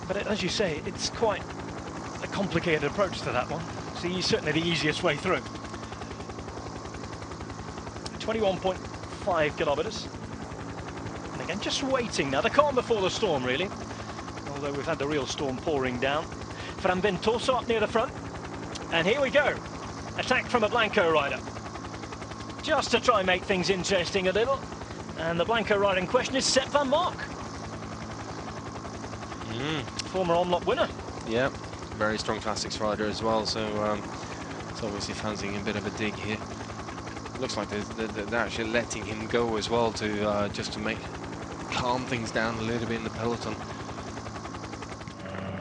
But as you say, it's quite a complicated approach to that one. See, certainly the easiest way through. 21.5 kilometres. And again, just waiting now. The calm before the storm, really. Although we've had the real storm pouring down. Fran Ventoso up near the front. And here we go. Attack from a Blanco rider. Just to try and make things interesting a little. And the Blanco rider in question is Sepp van Mark. Former Omloop winner. Yeah, very strong classics rider as well, so it's obviously fancying a bit of a dig here. Looks like they're actually letting him go as well, to just to calm things down a little bit in the peloton.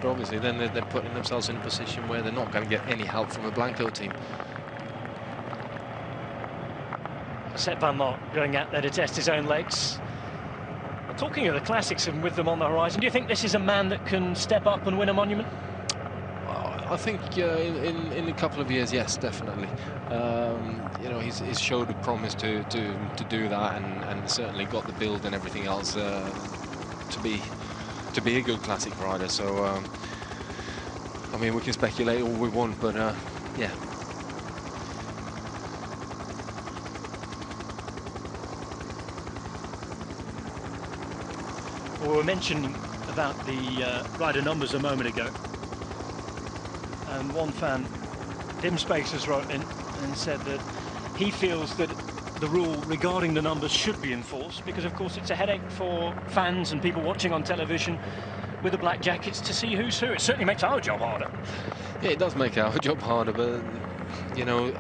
But obviously then they're putting themselves in a position where they're not going to get any help from a Blanco team. Sepp van Mark going out there to test his own legs. Talking of the classics and with them on the horizon, do you think this is a man that can step up and win a monument? I think in a couple of years, yes, definitely. You know, he's showed a promise to do that, and certainly got the build and everything else to be a good classic rider. So I mean, we can speculate all we want, but yeah. We were mentioning about the rider numbers a moment ago, and one fan, Dim Spacers, wrote in and said that he feels that the rule regarding the numbers should be enforced, because of course it's a headache for fans and people watching on television with the black jackets to see who's who. It certainly makes our job harder. Yeah, it does make our job harder, but you know,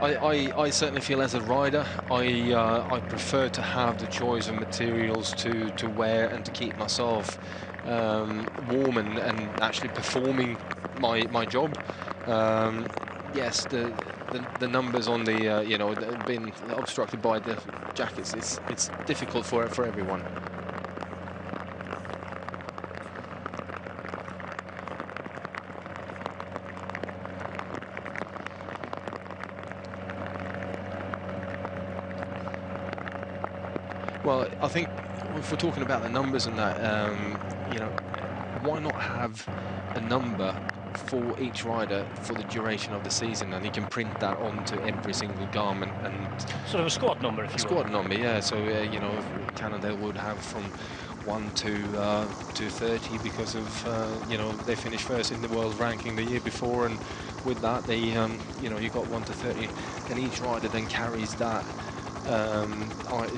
I certainly feel as a rider, I prefer to have the choice of materials to wear and to keep myself warm and actually performing my job. Yes, the numbers on the you know, being obstructed by the jackets, it's difficult for everyone. Well, I think if we're talking about the numbers and that, you know, why not have a number for each rider for the duration of the season, and you can print that onto every single garment, and sort of a squad number, if you will. Squad number, yeah. So you know, Canada would have from 1 to 30 because of you know, they finished first in the world ranking the year before, and with that they you know, you got 1 to 30, and each rider then carries that.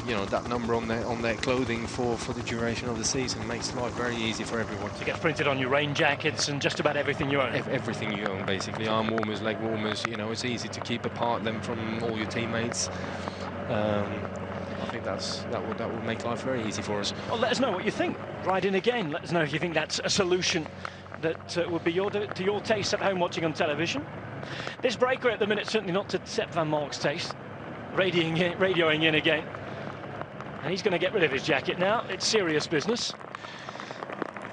You know, that number on their clothing for the duration of the season. Makes life very easy for everyone. So it gets printed on your rain jackets and just about everything you own. Everything you own, basically. Arm warmers, leg warmers. You know, it's easy to keep apart them from all your teammates. I think that would make life very easy for us. Well, let us know what you think. Write in again. Let us know if you think that's a solution that would be to your taste at home watching on television. This breaker at the minute certainly not to Sepp van Mark's taste. Radioing in again, and he's going to get rid of his jacket now. It's serious business.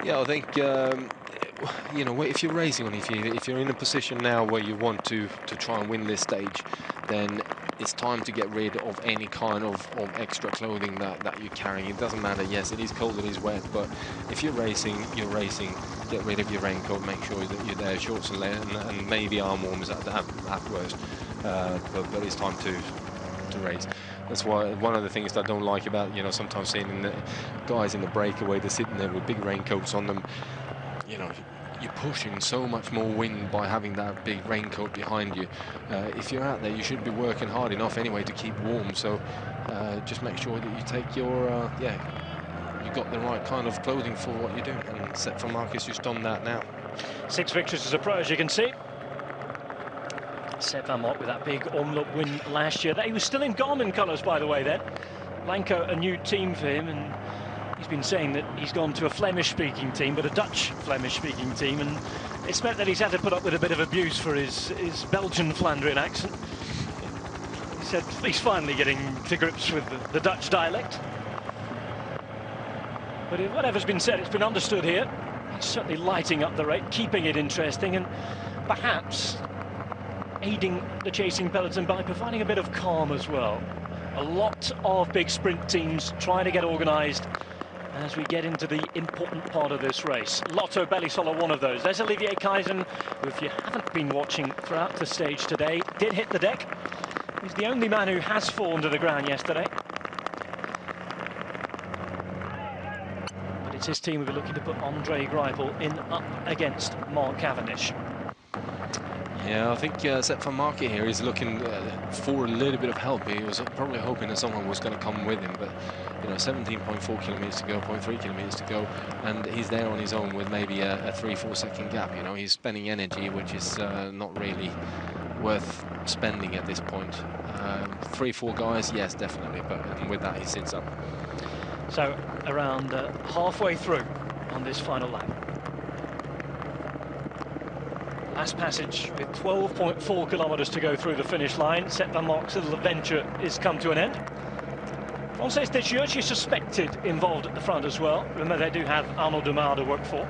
Yeah, I think you know, if you're racing, and if you're in a position now where you want to try and win this stage, then it's time to get rid of any kind of extra clothing that you're carrying. It doesn't matter. Yes, it is cold, it is wet, but if you're racing, you're racing. Get rid of your raincoat. Make sure that you're there, shorts and maybe arm warmers at worst. But it's time to race. That's why one of the things that I don't like about, you know, sometimes seeing the guys in the breakaway, they're sitting there with big raincoats on them. You know, you're pushing so much more wind by having that big raincoat behind you. If you're out there, you should be working hard enough anyway to keep warm. So just make sure that you take your yeah, you got the right kind of clothing for what you're doing. And Sepp van Mark has just done that now. 6 victories as a pro, as you can see. Sepp van Mark with that big Omloop win last year. He was still in Garmin colours, by the way, then. Blanco, a new team for him, and he's been saying that he's gone to a Flemish-speaking team, but a Dutch Flemish-speaking team, and it's meant that he's had to put up with a bit of abuse for his Belgian Flandrian accent. He said he's finally getting to grips with the Dutch dialect. But whatever's been said, it's been understood here. He's certainly lighting up the race, keeping it interesting, and perhaps aiding the chasing peloton by providing a bit of calm as well. A lot of big sprint teams trying to get organised as we get into the important part of this race. Lotto Belisol, one of those. There's Olivier Kaysen, who, if you haven't been watching throughout the stage today, did hit the deck. He's the only man who has fallen to the ground yesterday. But it's his team who are looking to put Andre Greipel in up against Mark Cavendish. Yeah, I think Sepp van Mark here is looking for a little bit of help. He was probably hoping that someone was going to come with him, but you know, 17.4 kilometers to go, 0.3 kilometers to go, and he's there on his own with maybe a 3-4 second gap. You know, he's spending energy which is not really worth spending at this point. 3-4 guys, yes, definitely, but with that he sits up. So around halfway through on this final lap. Last passage with 12.4 kilometers to go through the finish line. Sepp van Mark's little adventure is come to an end. Frances Desjurge is suspected involved at the front as well. Remember, they do have Arnaud Dumas to work for.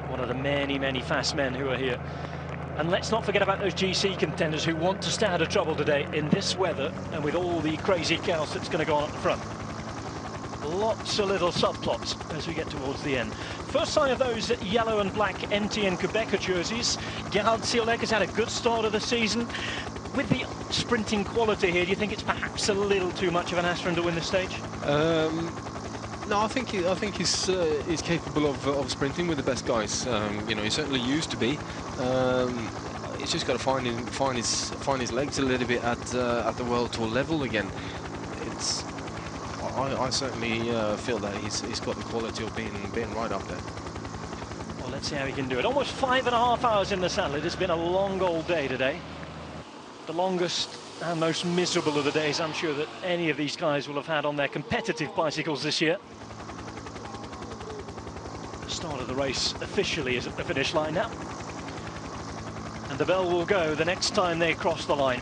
One of the many, many fast men who are here. And let's not forget about those GC contenders who want to stay out of trouble today in this weather and with all the crazy chaos that's going to go on at the front. Lots of little subplots as we get towards the end. First sign of those yellow and black NT and Quebec jerseys. Gerhard Siolek has had a good start of the season. With the sprinting quality here, do you think it's perhaps a little too much of an ass for him to win this stage? No, I think he's capable of sprinting with the best guys. You know, he certainly used to be. He's just got to find his legs a little bit at the World Tour level again. I certainly feel that he's got the quality of being right up there. Well, let's see how he can do it. Almost 5.5 hours in the saddle. It has been a long old day today. The longest and most miserable of the days I'm sure that any of these guys will have had on their competitive bicycles this year. Start of the race officially is at the finish line now. And the bell will go the next time they cross the line.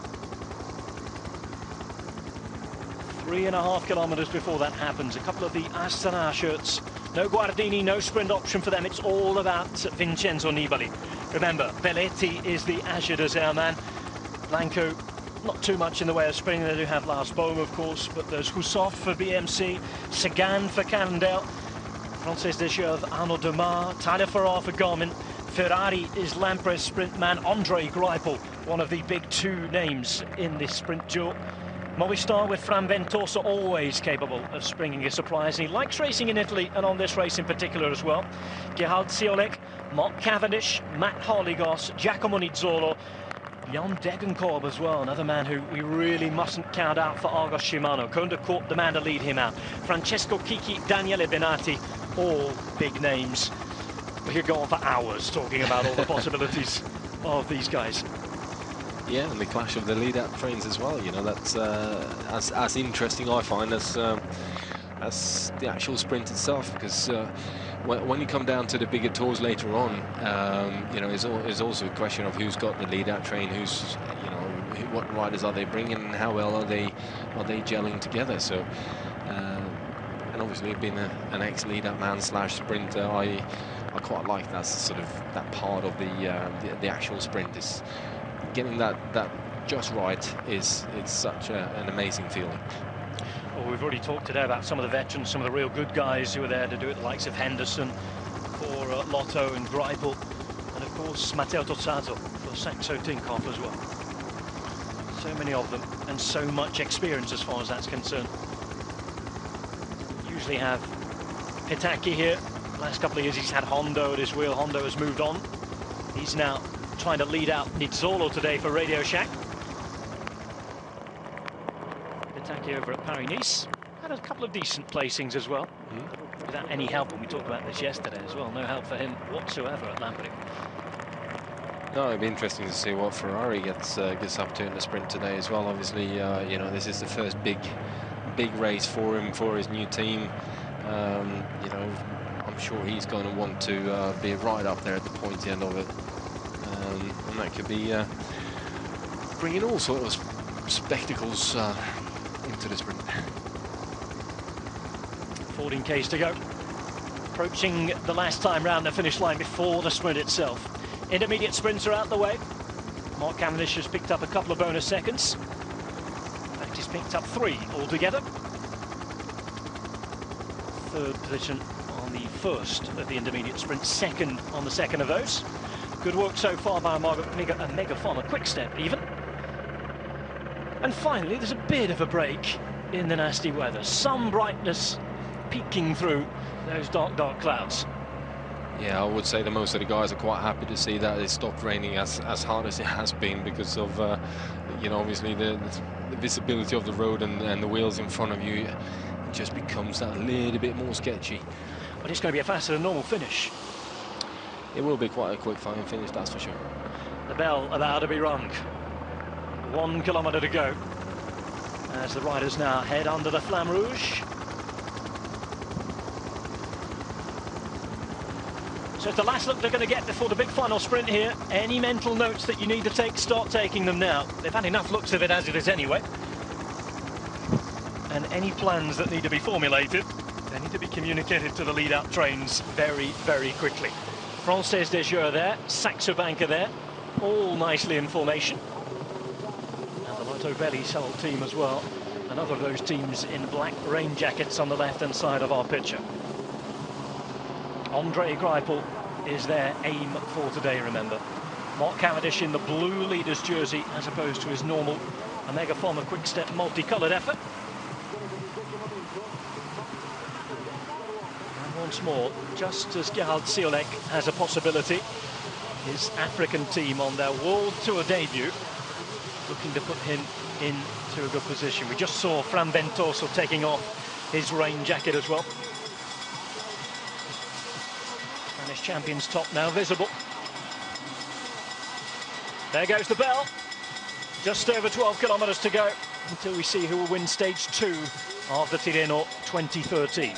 3.5 kilometers before that happens. A couple of the Astana shirts. No Guardini, no sprint option for them. It's all about Vincenzo Nibali. Remember, Belletti is the Azure Desert man. Blanco, not too much in the way of sprinting. They do have Lars Bohm, of course, but there's Hussoff for BMC, Sagan for Cannondale, Frances Deschamps, Arnaud Demar, Tyler Farrar for Garmin. Ferrari is Lampres sprint man Andre Greipel, one of the big two names in this sprint duel. Movistar with Fran Ventosa, always capable of springing a surprise. And he likes racing in Italy, and on this race in particular as well. Gerhard Ciolek, Mark Cavendish, Matt Harley-Goss, Giacomo Nizzolo, Jan Degenkolb as well, another man who we really mustn't count out for Argos Shimano. Konda Kort, the man to lead him out. Francesco Chicchi, Daniele Benatti, all big names. We could go on for hours talking about all the possibilities of these guys. Yeah, and the clash of the lead-out trains as well. You know, that's as interesting, I find, as the actual sprint itself. Because when you come down to the bigger tours later on, you know, it's also a question of who's got the lead-out train, who's, you know, what riders are they bringing, and how well are they gelling together. So, and obviously being an ex-lead-out man / sprinter, I quite like that sort of that part of the actual sprint. Is getting that just right is such an amazing feeling. Well, we've already talked today about some of the veterans, some of the real good guys who are there to do it, the likes of Henderson for Lotto and Greipel, and of course Matteo Tosato for Saxo Tinkoff as well. So many of them, and so much experience as far as that's concerned. We usually have Petacchi here. The last couple of years he's had Hondo at his wheel. Hondo has moved on. He's now trying to lead out Nizzolo today for Radio Shack. Petacchi over at Paris-Nice had a couple of decent placings as well, without any help. And we talked about this yesterday as well. No help for him whatsoever at Lamprecht. No, it'd be interesting to see what Ferrari gets up to in the sprint today as well. Obviously, you know, this is the first big race for him, for his new team. You know, I'm sure he's going to want to be right up there at the pointy end of it. And that could be bringing all sorts of spectacles into the sprint. 14Ks to go. Approaching the last time round the finish line before the sprint itself. Intermediate sprints are out the way. Mark Cavendish has picked up a couple of bonus seconds. In fact, he's picked up 3 altogether. Third position on the first of the intermediate sprint, second on the second of those. Good work so far by a Mega Farmer Quick-Step even. And finally, there's a bit of a break in the nasty weather. Some brightness peeking through those dark clouds. Yeah, I would say that most of the guys are quite happy to see that it stopped raining as hard as it has been, because of, you know, obviously the visibility of the road and the wheels in front of you. It just becomes that little bit more sketchy. But it's going to be a faster than normal finish. It will be quite a quick finish, that's for sure. The bell about to be rung. 1 kilometre to go as the riders now head under the Flamme Rouge. So it's the last look they're going to get before the big final sprint here. Any mental notes that you need to take, start taking them now. They've had enough looks of it as it is anyway. And any plans that need to be formulated, they need to be communicated to the lead-out trains very, very quickly. Frances Deschamps there, Saxo Banker there, all nicely in formation. And the Lotto Belli's whole team as well. Another of those teams in black rain jackets on the left-hand side of our picture. Andre Greipel is their aim for today, remember. Mark Cavendish in the blue leader's jersey as opposed to his normal Mega Farmer Quick-Step multicoloured effort. And once more, just as Gerhard Ciolek has a possibility, his African team on their World Tour debut, looking to put him into a good position. We just saw Fran Ventosa taking off his rain jacket as well. Spanish champions top now visible. There goes the bell. Just over 12 kilometres to go until we see who will win stage 2 of the Tirreno 2013.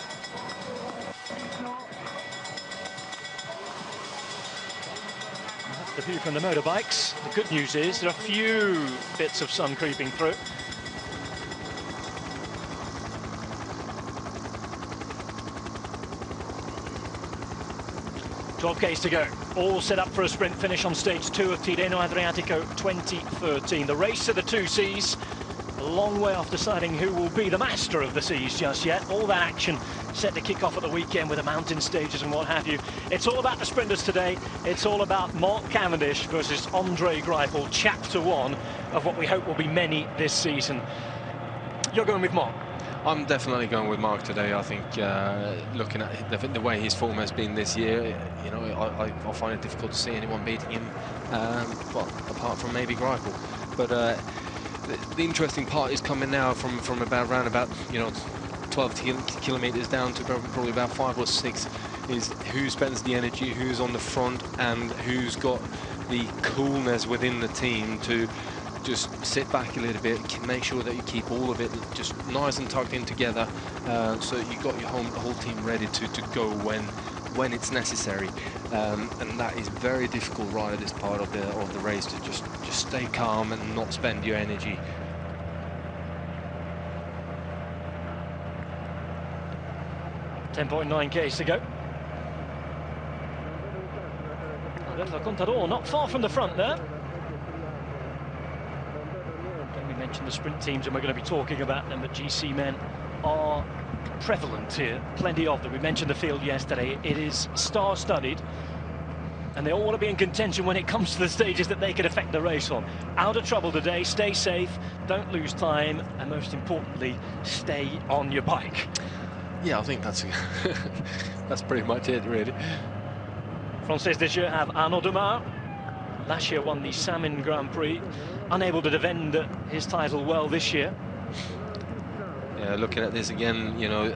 The view from the motorbikes. The good news is there are a few bits of sun creeping through. .12 to go. All set up for a sprint finish on stage 2 of Tirreno Adriatico 2013. The race of the two seas. A long way off deciding who will be the master of the seas just yet. All that action set to kick off at the weekend with the mountain stages and what have you. It's all about the sprinters today. It's all about Mark Cavendish versus Andre Greipel, chapter 1 of what we hope will be many this season. You're going with Mark? I'm definitely going with Mark today. I think looking at the way his form has been this year, you know, I find it difficult to see anyone beating him, well, apart from maybe Greipel. But the interesting part is coming now from around about, you know, 12 kilometers down to probably about 5 or 6, is who spends the energy, who's on the front, and who's got the coolness within the team to just sit back a little bit, make sure that you keep all of it just nice and tucked in together, so you got your whole team ready to go when it's necessary, and that is very difficult right at this part of the race, to just stay calm and not spend your energy. .9 to go. Alberto Contador not far from the front there. We mentioned the sprint teams and we're going to be talking about them, but GC men are prevalent here, plenty of them. We mentioned the field yesterday. It is star-studded, and they all want to be in contention when it comes to the stages that they could affect the race on. Out of trouble today, stay safe, don't lose time, and most importantly, stay on your bike. Yeah, I think that's that's pretty much it, really. Français this year have Arnaud Dumas. Last year won the Salmon Grand Prix, unable to defend his title well this year. Yeah, looking at this again, you know,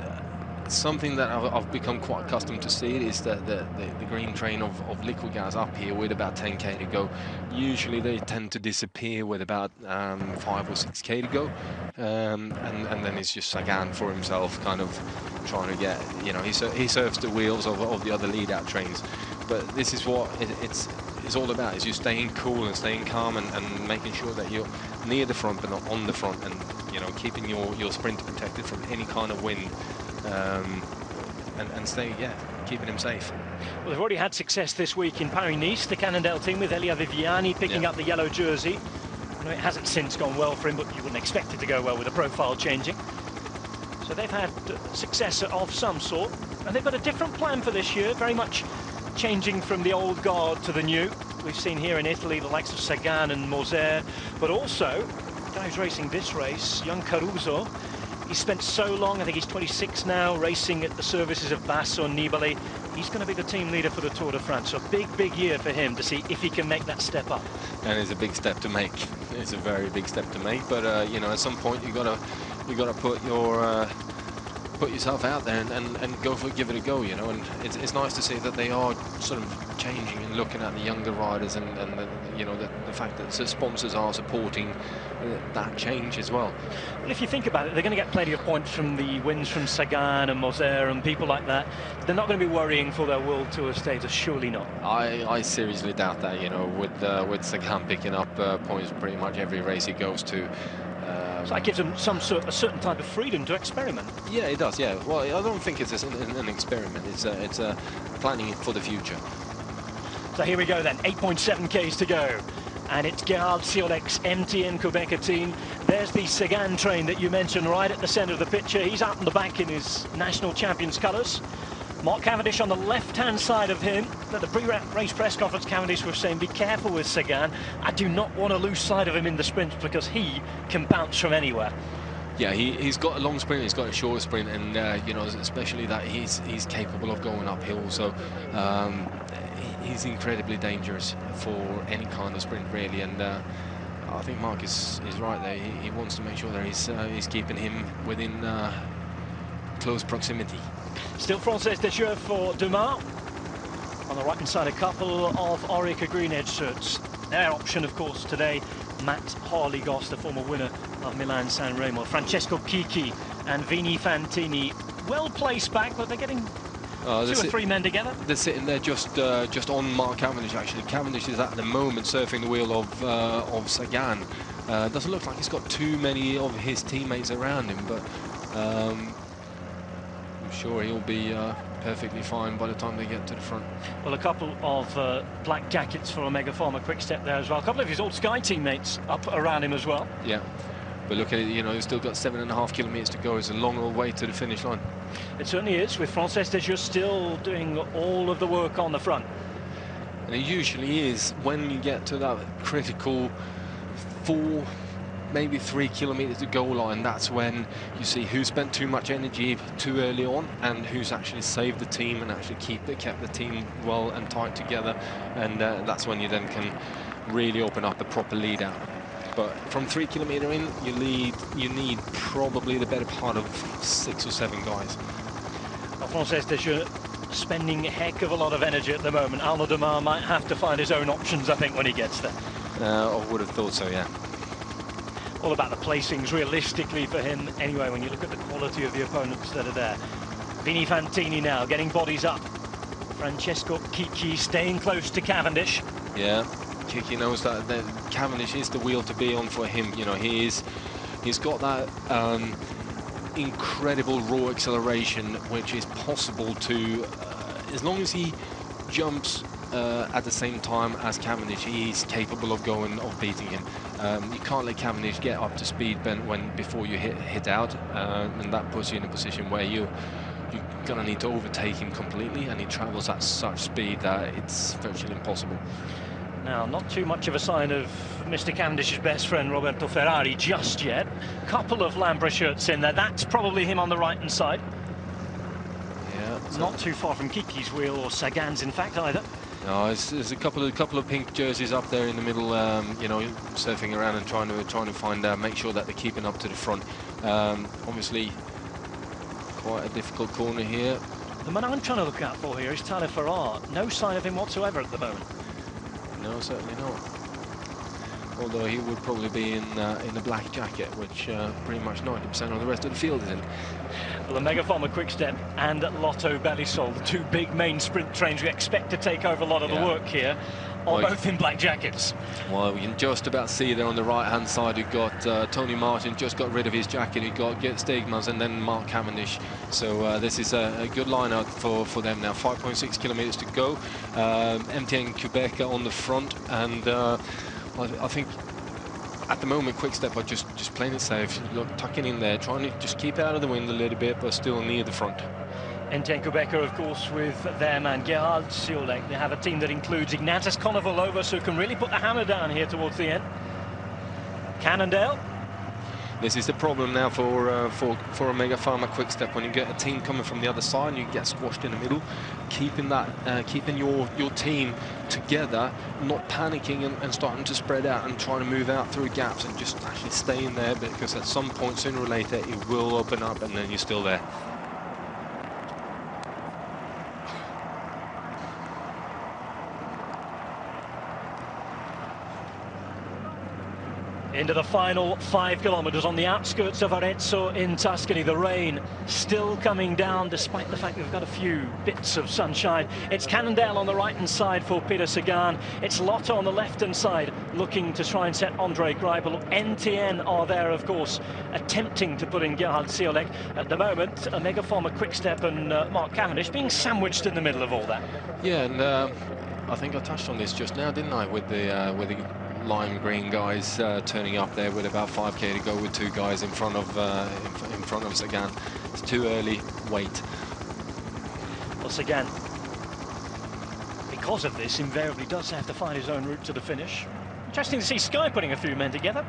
something that I've become quite accustomed to see is that the green train of liquid gas up here with about 10k to go. Usually they tend to disappear with about 5 or 6k to go, and then it's just Sagan for himself, kind of trying to get, you know, he surfs the wheels of the other lead-out trains. But this is what it's all about, is you staying cool and staying calm and making sure that you're near the front but not on the front, and, you know, keeping your sprint protected from any kind of wind, and stay, yeah, keeping him safe. Well, they've already had success this week in Paris-Nice, the Cannondale team with Elia Viviani picking up the yellow jersey. I know it hasn't since gone well for him, but you wouldn't expect it to go well with the profile changing. So they've had success of some sort, and they've got a different plan for this year, very much changing from the old guard to the new. We've seen here in Italy the likes of Sagan and Moser, but also guys racing this race, young Caruso. He's spent so long, I think he's 26 now, racing at the services of Basso and Nibali. He's going to be the team leader for the Tour de France. So big year for him to see if he can make that step up. And it's a big step to make. It's a very big step to make. But you know, at some point you gotta put yourself out there and give it a go. You know, and it's nice to see that they are sort of changing and looking at the younger riders, and you know, the fact that sponsors are supporting that change as well. Well, if you think about it, they're going to get plenty of points from the wins from Sagan and Moser and people like that. They're not going to be worrying for their World Tour status, surely not. I seriously doubt that. You know, with Sagan picking up points pretty much every race he goes to. So that gives them a certain type of freedom to experiment. Yeah, it does. Yeah. Well, I don't think it's an experiment. It's planning for the future. So here we go then. 8.7 k's to go. And it's Gerhard Ciolek's MTN Quebec team. There's the Sagan train that you mentioned right at the centre of the picture. He's out in the back in his national champions colours. Mark Cavendish on the left-hand side of him. At the pre-race press conference, Cavendish was saying, be careful with Sagan. I do not want to lose sight of him in the sprint because he can bounce from anywhere. Yeah, he's got a long sprint, he's got a short sprint, and you know, especially that he's capable of going uphill. So he's incredibly dangerous for any kind of sprint, really. And I think Mark is right there. He wants to make sure that he's keeping him within close proximity. Still Français this year for Dumas. On the right-hand side, a couple of Orica green edge shirts. Their option, of course, today, Matt Harley-Goss, the former winner of Milan-San Remo. Francesco Chicchi and Vini Fantini, well placed back, but they're getting 2 or 3 men together. They're sitting there just on Mark Cavendish. Actually, Cavendish is at the moment surfing the wheel of Sagan. Doesn't look like he's got too many of his teammates around him, but I'm sure he'll be perfectly fine by the time they get to the front. Well, a couple of black jackets for Omega Pharma Quick-Step there as well. A couple of his old Sky teammates up around him as well. Yeah, but look at it, you know, he's still got 7.5 kilometers to go. It's a long old way to the finish line. It certainly is, with Frances Desjeux still doing all of the work on the front. And it usually is when you get to that critical 4, maybe 3 kilometers to goal line. That's when you see who spent too much energy too early on and who's actually saved the team and actually kept the team well and tight together. And that's when you then can really open up a proper lead out. But from 3 kilometers in, you need probably the better part of 6 or 7 guys. Well, Frances Desjeux spending a heck of a lot of energy at the moment. Arnaud Demar might have to find his own options, I think, when he gets there. I would have thought so, yeah. All about the placings realistically for him anyway, when you look at the quality of the opponents that are there. Vini Fantini now getting bodies up. Francesco Chicchi staying close to Cavendish. Yeah, Chicchi knows that Cavendish is the wheel to be on for him. You know, he's got that incredible raw acceleration, which is possible to, as long as he jumps at the same time as Cavendish, he's capable of beating him. You can't let Cavendish get up to speed before you hit out, and that puts you in a position where you're gonna need to overtake him completely, and he travels at such speed that it's virtually impossible. Now, not too much of a sign of Mr. Cavendish's best friend Roberto Ferrari just yet. Couple of Lambra shirts in there. That's probably him on the right-hand side. Yeah, not too far from Kiki's wheel, or Sagan's in fact either. No, there's a couple of pink jerseys up there in the middle, you know, surfing around and trying to find make sure that they're keeping up to the front. Obviously, quite a difficult corner here. The man I'm trying to look out for here is Tyler Farrar. No sign of him whatsoever at the moment. No, certainly not. Although he would probably be in a black jacket, which pretty much 90% of the rest of the field is in. Well, Omega Pharma Quick-Step and Lotto Belisol, the 2 big main sprint trains we expect to take over a lot of the work here, are both in black jackets. Well, we can just about see there on the right-hand side, you've got Tony Martin, just got rid of his jacket, you've got Gert Stegmans and then Mark Cavendish. So this is a good line-out for them now. 5.6 kilometers to go. MTN Quebec on the front, and I think at the moment Quick-Step are just playing it safe. Look, tucking in there, trying to just keep out of the wind a little bit, but still near the front. MTN Quebec, of course, with their man Gerhard Siolek. They have a team that includes Ignatius Konovalovas, who can really put the hammer down here towards the end. Cannondale. This is the problem now for Omega Pharma Quick-Step. When you get a team coming from the other side and you get squashed in the middle, keeping your team together, not panicking and starting to spread out and trying to move out through gaps, and just actually stay in there, because at some point sooner or later it will open up and then you're still there. Into the final 5 kilometers on the outskirts of Arezzo in Tuscany. The rain still coming down, despite the fact we've got a few bits of sunshine. It's Cannondale on the right-hand side for Peter Sagan. It's Lotto on the left-hand side, looking to try and set Andre Greipel. NTN are there, of course, attempting to put in Gerhard Siolek. At the moment, Omega Pharma Quick-Step and Mark Cavendish being sandwiched in the middle of all that. Yeah, and I think I touched on this just now, didn't I, with the lime green guys turning up there with about 5k to go, with 2 guys in front of Sagan. It's too early. Wait. Well, Sagan, because of this, invariably does have to find his own route to the finish. Interesting to see Sky putting a few men together.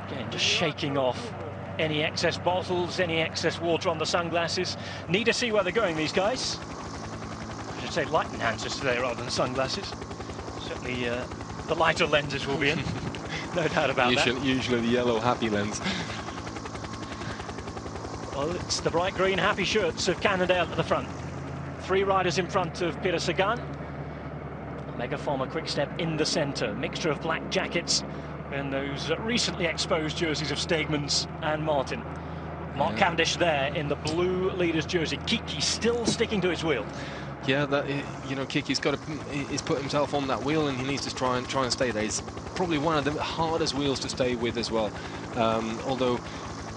Again, just shaking off any excess bottles, any excess water on the sunglasses. Need to see where they're going, these guys. I should say light enhancers today rather than sunglasses. Certainly the lighter lenses will be in, no doubt about that. Usually the yellow happy lens. Well, it's the bright green happy shirts of Cannondale at the front. 3 riders in front of Peter Sagan. Omega Pharma Quick-Step in the centre. Mixture of black jackets and those recently exposed jerseys of Stegmans and Martin. Mark Cavendish there in the blue leader's jersey. Kiki still sticking to his wheel. Yeah, that, you know, Kiki's he's put himself on that wheel, and he needs to try and stay there. It's probably one of the hardest wheels to stay with as well. Although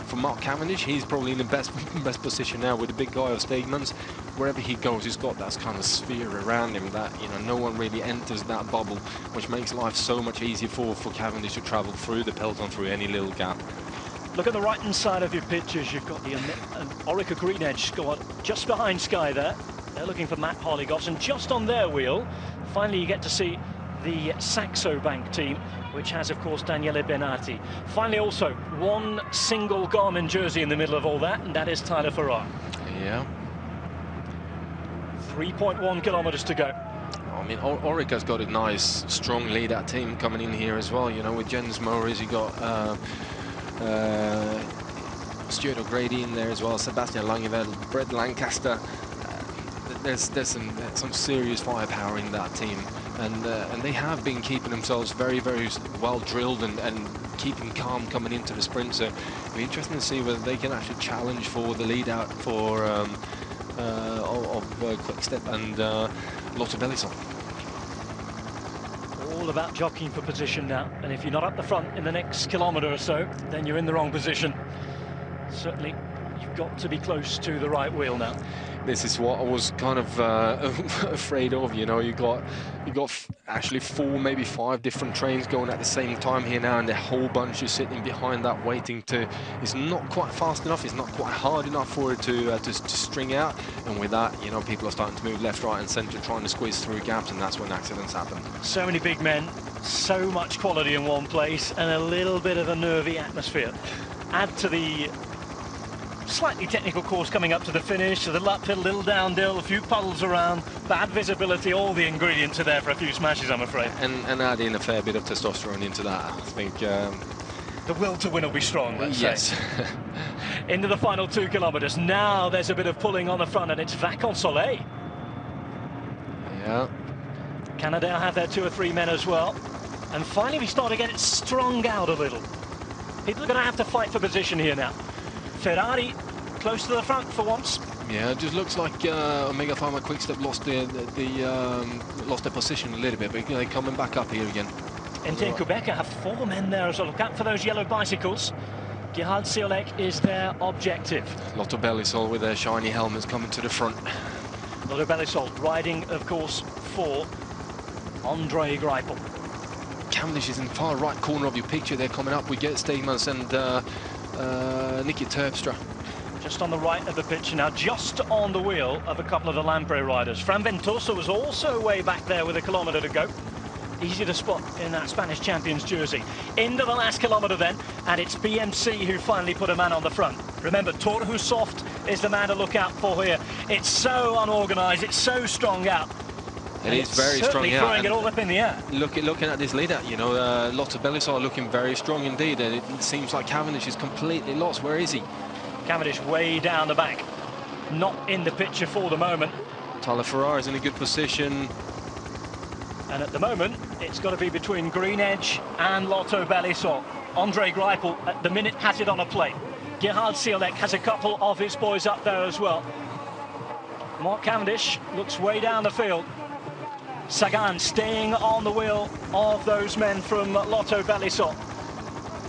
for Mark Cavendish, he's probably in the best position now with the big guy of Stegmans. Wherever he goes, he's got that kind of sphere around him that, you know, no one really enters that bubble, which makes life so much easier for Cavendish to travel through the peloton through any little gap. Look at the right-hand side of your pictures. You've got the Orica Green Edge squad just behind Sky there. They're looking for Matt Harley-Goss, and just on their wheel, finally you get to see the Saxo Bank team, which has, of course, Daniele Benati. Finally, also, one single Garmin jersey in the middle of all that, and that is Tyler Farrar. Yeah. 3.1 kilometers to go. I mean, Orica's got a nice, strong lead-out team coming in here as well. You know, with Jens Morris, you got Stuart O'Grady in there as well, Sebastian Langeveld, Brett Lancaster. There's some serious firepower in that team, and they have been keeping themselves very, very well drilled and keeping calm coming into the sprint. So it'll be interesting to see whether they can actually challenge for the lead out for Quick-Step and Lotto Belisol. All about jockeying for position now, and if you're not up the front in the next kilometre or so, then you're in the wrong position. Certainly, you've got to be close to the right wheel now. This is what I was kind of afraid of. You know, you got actually 4, maybe 5 different trains going at the same time here now, and the whole bunch is sitting behind that waiting to. It's not quite fast enough. It's not quite hard enough for it to string out. And with that, you know, people are starting to move left, right, and centre, trying to squeeze through gaps, and that's when accidents happen. So many big men, so much quality in one place, and a little bit of a nervy atmosphere. Add to the slightly technical course coming up to the finish, a little uphill, a little downhill, a few puddles around, bad visibility, all the ingredients are there for a few smashes, I'm afraid. And add in a fair bit of testosterone into that, I think. The will to win will be strong, let's say. Into the final 2 kilometres. Now there's a bit of pulling on the front, and it's Vacances Soleil. Yeah. Canada have their 2 or 3 men as well. And finally we start to get it strung out a little. People are going to have to fight for position here now. Ferrari close to the front for once. Yeah, it just looks like Omega Pharma Quick-Step lost their position a little bit, but they're coming back up here again. Etienne Kubeka have 4 men there as well. Look out for those yellow bicycles. Gerhard Siolek is their objective. Lotto Belisol with their shiny helmets coming to the front. Lotto Belisol riding, of course, for Andre Greipel. Cavendish is in the far right corner of your picture. They're coming up. We get Stegmans and Nicky Terpstra. Just on the right of the picture now, just on the wheel of a couple of the Lampre riders. Fran Ventosa was also way back there with a kilometre to go. Easy to spot in that Spanish champions jersey. Into the last kilometre then, and it's BMC who finally put a man on the front. Remember, Tor Hussoft is the man to look out for here. It's so unorganised, it's so strong out. It is very strong out. Throwing it all up in the air. Looking at this lead out, you know, Lotto Belisol are looking very strong indeed, and it seems like Cavendish is completely lost. Where is he? Cavendish way down the back, not in the picture for the moment. Tyler Farrar is in a good position. And at the moment, it's got to be between Green Edge and Lotto Belisol. Andre Greipel, at the minute, has it on a plate. Gerhard Siolek has a couple of his boys up there as well. Mark Cavendish looks way down the field. Sagan staying on the wheel of those men from Lotto Belisol.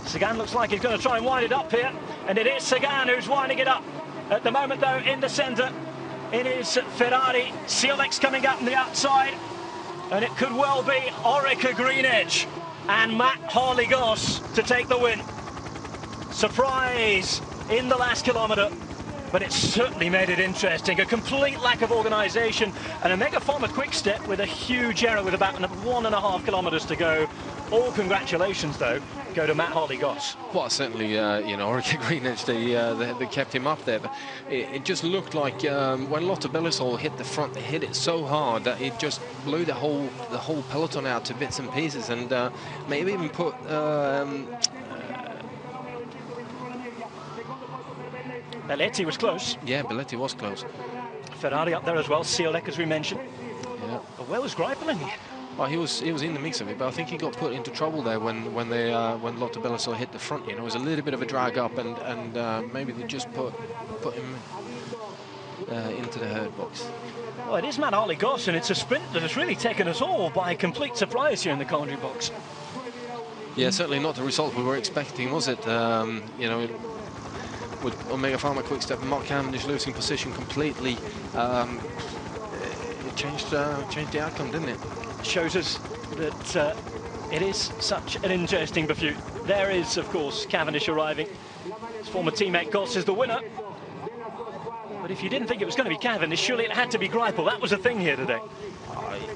Sagan looks like he's going to try and wind it up here, and it is Sagan who's winding it up. At the moment, though, in the centre, it is Ferrari. Siolek's coming up on the outside, and it could well be Orica Green Edge and Matt Harley-Goss to take the win. Surprise in the last kilometre, but it certainly made it interesting. A complete lack of organisation, and Omega Pharma Quick-Step with a huge error with about 1.5 kilometres to go. All congratulations, though, go to Matt Harley-Goss. Well, certainly, you know, Orica Green Edge, they kept him up there. But it just looked like when Lotto Belisol hit the front, they hit it so hard that it just blew the whole peloton out to bits and pieces, and maybe even put Belletti was close. Yeah, Belletti was close. Ferrari up there as well, Siolek, as we mentioned. Yeah. But where was Greipel in here? Well, he was in the mix of it, but I think he got put into trouble there when Lotte Bellassor hit the front. You know, it was a little bit of a drag up, and maybe they just put him into the herd box. Well, it is Matt Harley-Goss, and it's a sprint that has really taken us all by complete surprise here in the commentary box. Yeah, certainly not the result we were expecting, was it? You know, with Omega Pharma Quick-Step and Mark Cavendish losing position completely, it changed the outcome, didn't it? Shows us that it is such an interesting pursuit. There is, of course, Cavendish arriving. His former teammate Goss is the winner. But if you didn't think it was going to be Cavendish, surely it had to be Greipel. That was the thing here today.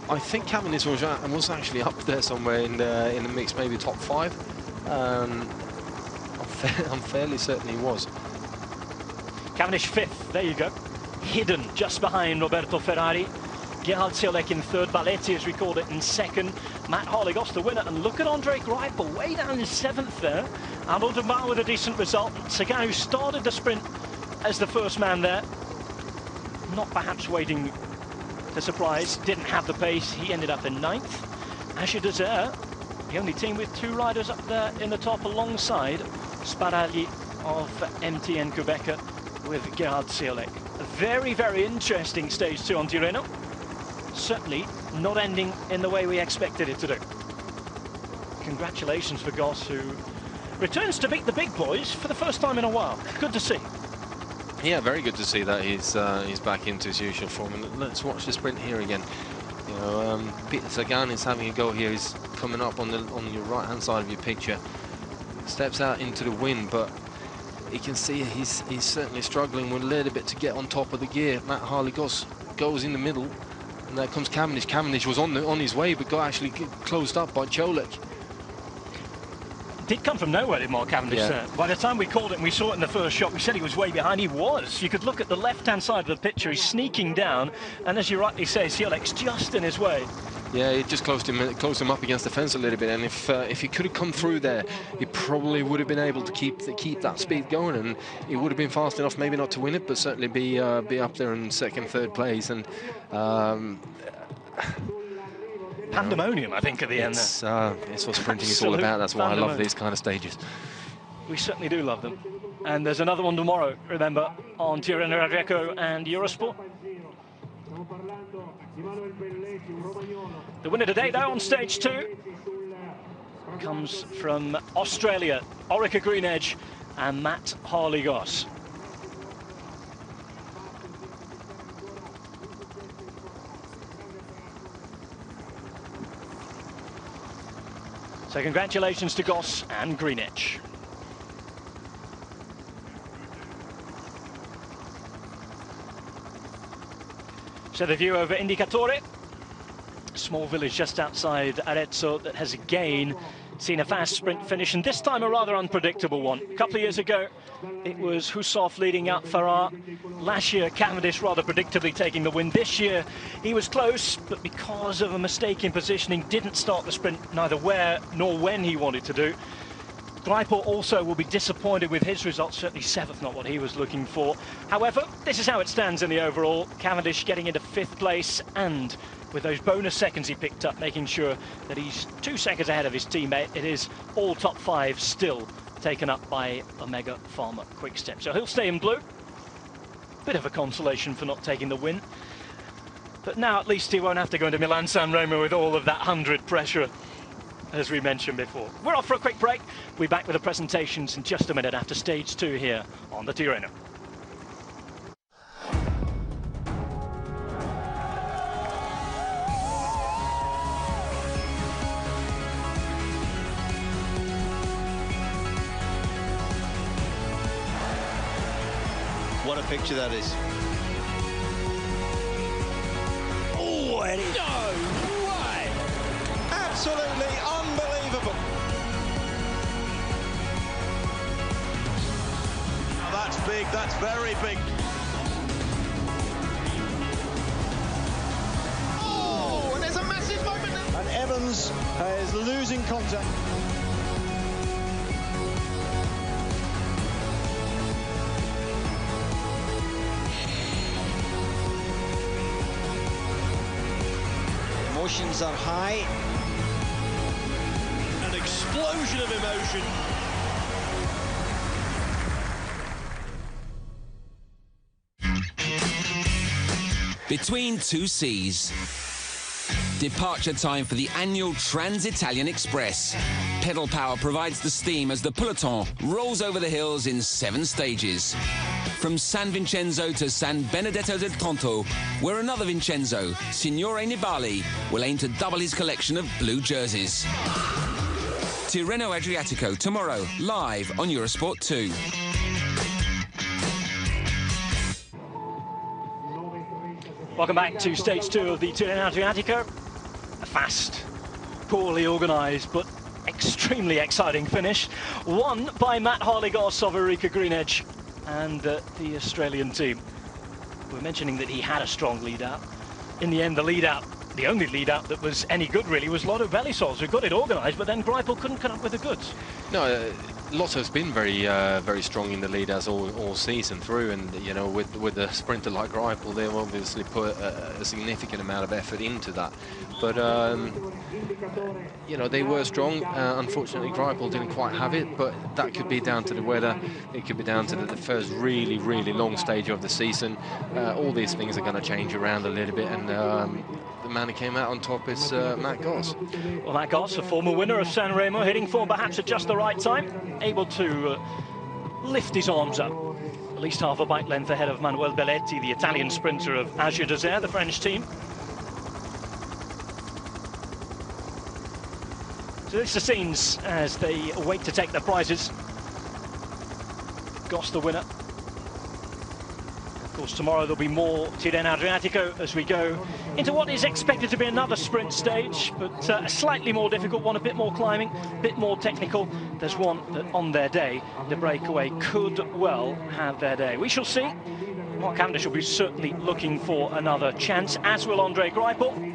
I think Cavendish was actually up there somewhere in the mix, maybe top 5. I'm fairly certain he was. Cavendish 5th, there you go. Hidden just behind Roberto Ferrari. Gerhard Ciolek in 3rd, Balletti, as we called it, in 2nd. Matt Harley-Goss the winner, and look at Andre Greipel, way down in 7th there. Arnaud Dumas with a decent result. Sagan, who started the sprint as the first man there, not perhaps waiting to surprise, didn't have the pace, he ended up in 9th. Asher Dessert, the only team with 2 riders up there in the top alongside Sparagli of MTN Quebec with Gerhard Ciolek. A very, very interesting stage 2 on Tirreno. Certainly not ending in the way we expected it to do. Congratulations for Goss, who returns to beat the big boys for the first time in a while. Good to see. Yeah, very good to see that he's back into his usual form. And let's watch the sprint here again. You know, Peter Sagan is having a go here. He's coming up on your right-hand side of your picture. Steps out into the wind, but you can see he's certainly struggling with a little bit to get on top of the gear. Matt Harley-Goss goes in the middle, and there comes Cavendish. Cavendish was on his way, but got actually closed up by Ciolek. Did come from nowhere, did Mark Cavendish there. By the time we called it and we saw it in the first shot, we said he was way behind. He was. You could look at the left-hand side of the picture. He's sneaking down, and as you rightly say, Ciolek's just in his way. Yeah, it just closed him up against the fence a little bit, and if he could have come through there, he probably would have been able to keep that speed going, and he would have been fast enough, maybe not to win it, but certainly be up there in 2nd, 3rd place. And pandemonium, I think, at the end there. It's what sprinting is all about. That's why I love these kind of stages. We certainly do love them. And there's another one tomorrow, remember, on Tirreno, Adriatico and Eurosport. The winner today, though, on stage 2 comes from Australia, Orica Green Edge and Matt Harley-Goss. So congratulations to Goss and Green Edge. So the view over Indicatore, a small village just outside Arezzo that has again seen a fast sprint finish, and this time a rather unpredictable one. A couple of years ago, it was Husov leading out Farrar. Last year, Cavendish rather predictably taking the win. This year, he was close, but because of a mistake in positioning, didn't start the sprint neither where nor when he wanted to do. Greipel also will be disappointed with his results, certainly 7th, not what he was looking for. However, this is how it stands in the overall. Cavendish getting into 5th place, and with those bonus seconds he picked up, making sure that he's 2 seconds ahead of his teammate. It is all top 5 still taken up by Omega Pharma Quick-Step. So he'll stay in blue. Bit of a consolation for not taking the win. But now at least he won't have to go into Milan-San Remo with all of that 100 pressure, as we mentioned before. We're off for a quick break. We'll be back with the presentations in just a minute after stage 2 here on the Tirreno. What a picture that is. Oh, it is. No way! Absolutely unbelievable. Oh, that's big, that's very big. Oh, and there's a massive moment now. And Evans is losing contact. emotions are high. An explosion of emotion. Between two seas. Departure time for the annual Trans-Italian Express. Pedal power provides the steam as the peloton rolls over the hills in 7 stages. From San Vincenzo to San Benedetto del Tronto, where another Vincenzo, Signore Nibali, will aim to double his collection of blue jerseys. Tirreno Adriatico tomorrow, live on Eurosport 2. Welcome back to stage 2 of the Tirreno Adriatico. A fast, poorly organised, but extremely exciting finish. Won by Matt Harley-Goss of Eureka Green Edge and the Australian team. We're mentioning that he had a strong lead-out. In the end, the lead-out, the only lead-out that was any good really, was Lotto Belisol, who got it organised, but then Greipel couldn't come up with the goods. No, Lotto's been very strong in the lead-outs all season through, and you know, with a sprinter like Greipel, they've obviously put a significant amount of effort into that. But you know, they were strong. Unfortunately, Greipel didn't quite have it, but that could be down to the weather. It could be down to the first really long stage of the season. All these things are going to change around a little bit, and the man who came out on top is Matt Goss. Well, Matt Goss, a former winner of San Remo, hitting form perhaps at just the right time, able to lift his arms up, at least half a bike length ahead of Manuel Belletti, the Italian sprinter of Azure Desert, the French team. So this is the scenes as they wait to take their prizes. Goss the winner. Of course, tomorrow there'll be more Tirreno Adriatico as we go into what is expected to be another sprint stage, but a slightly more difficult one, a bit more climbing, a bit more technical. There's one that on their day, the breakaway could well have their day. We shall see. Mark Cavendish will be certainly looking for another chance, as will Andre Greipel.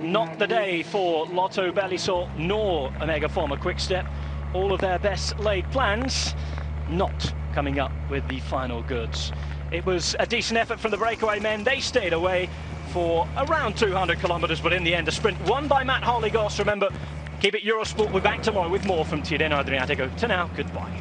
Not the day for Lotto Belisol nor Omega Pharma Quickstep. All of their best laid plans not coming up with the final goods. It was a decent effort from the breakaway men. They stayed away for around 200 kilometres, but in the end, a sprint won by Matt Harley-Goss. Remember, keep it Eurosport. We're back tomorrow with more from Tirreno Adriatico. To now, goodbye.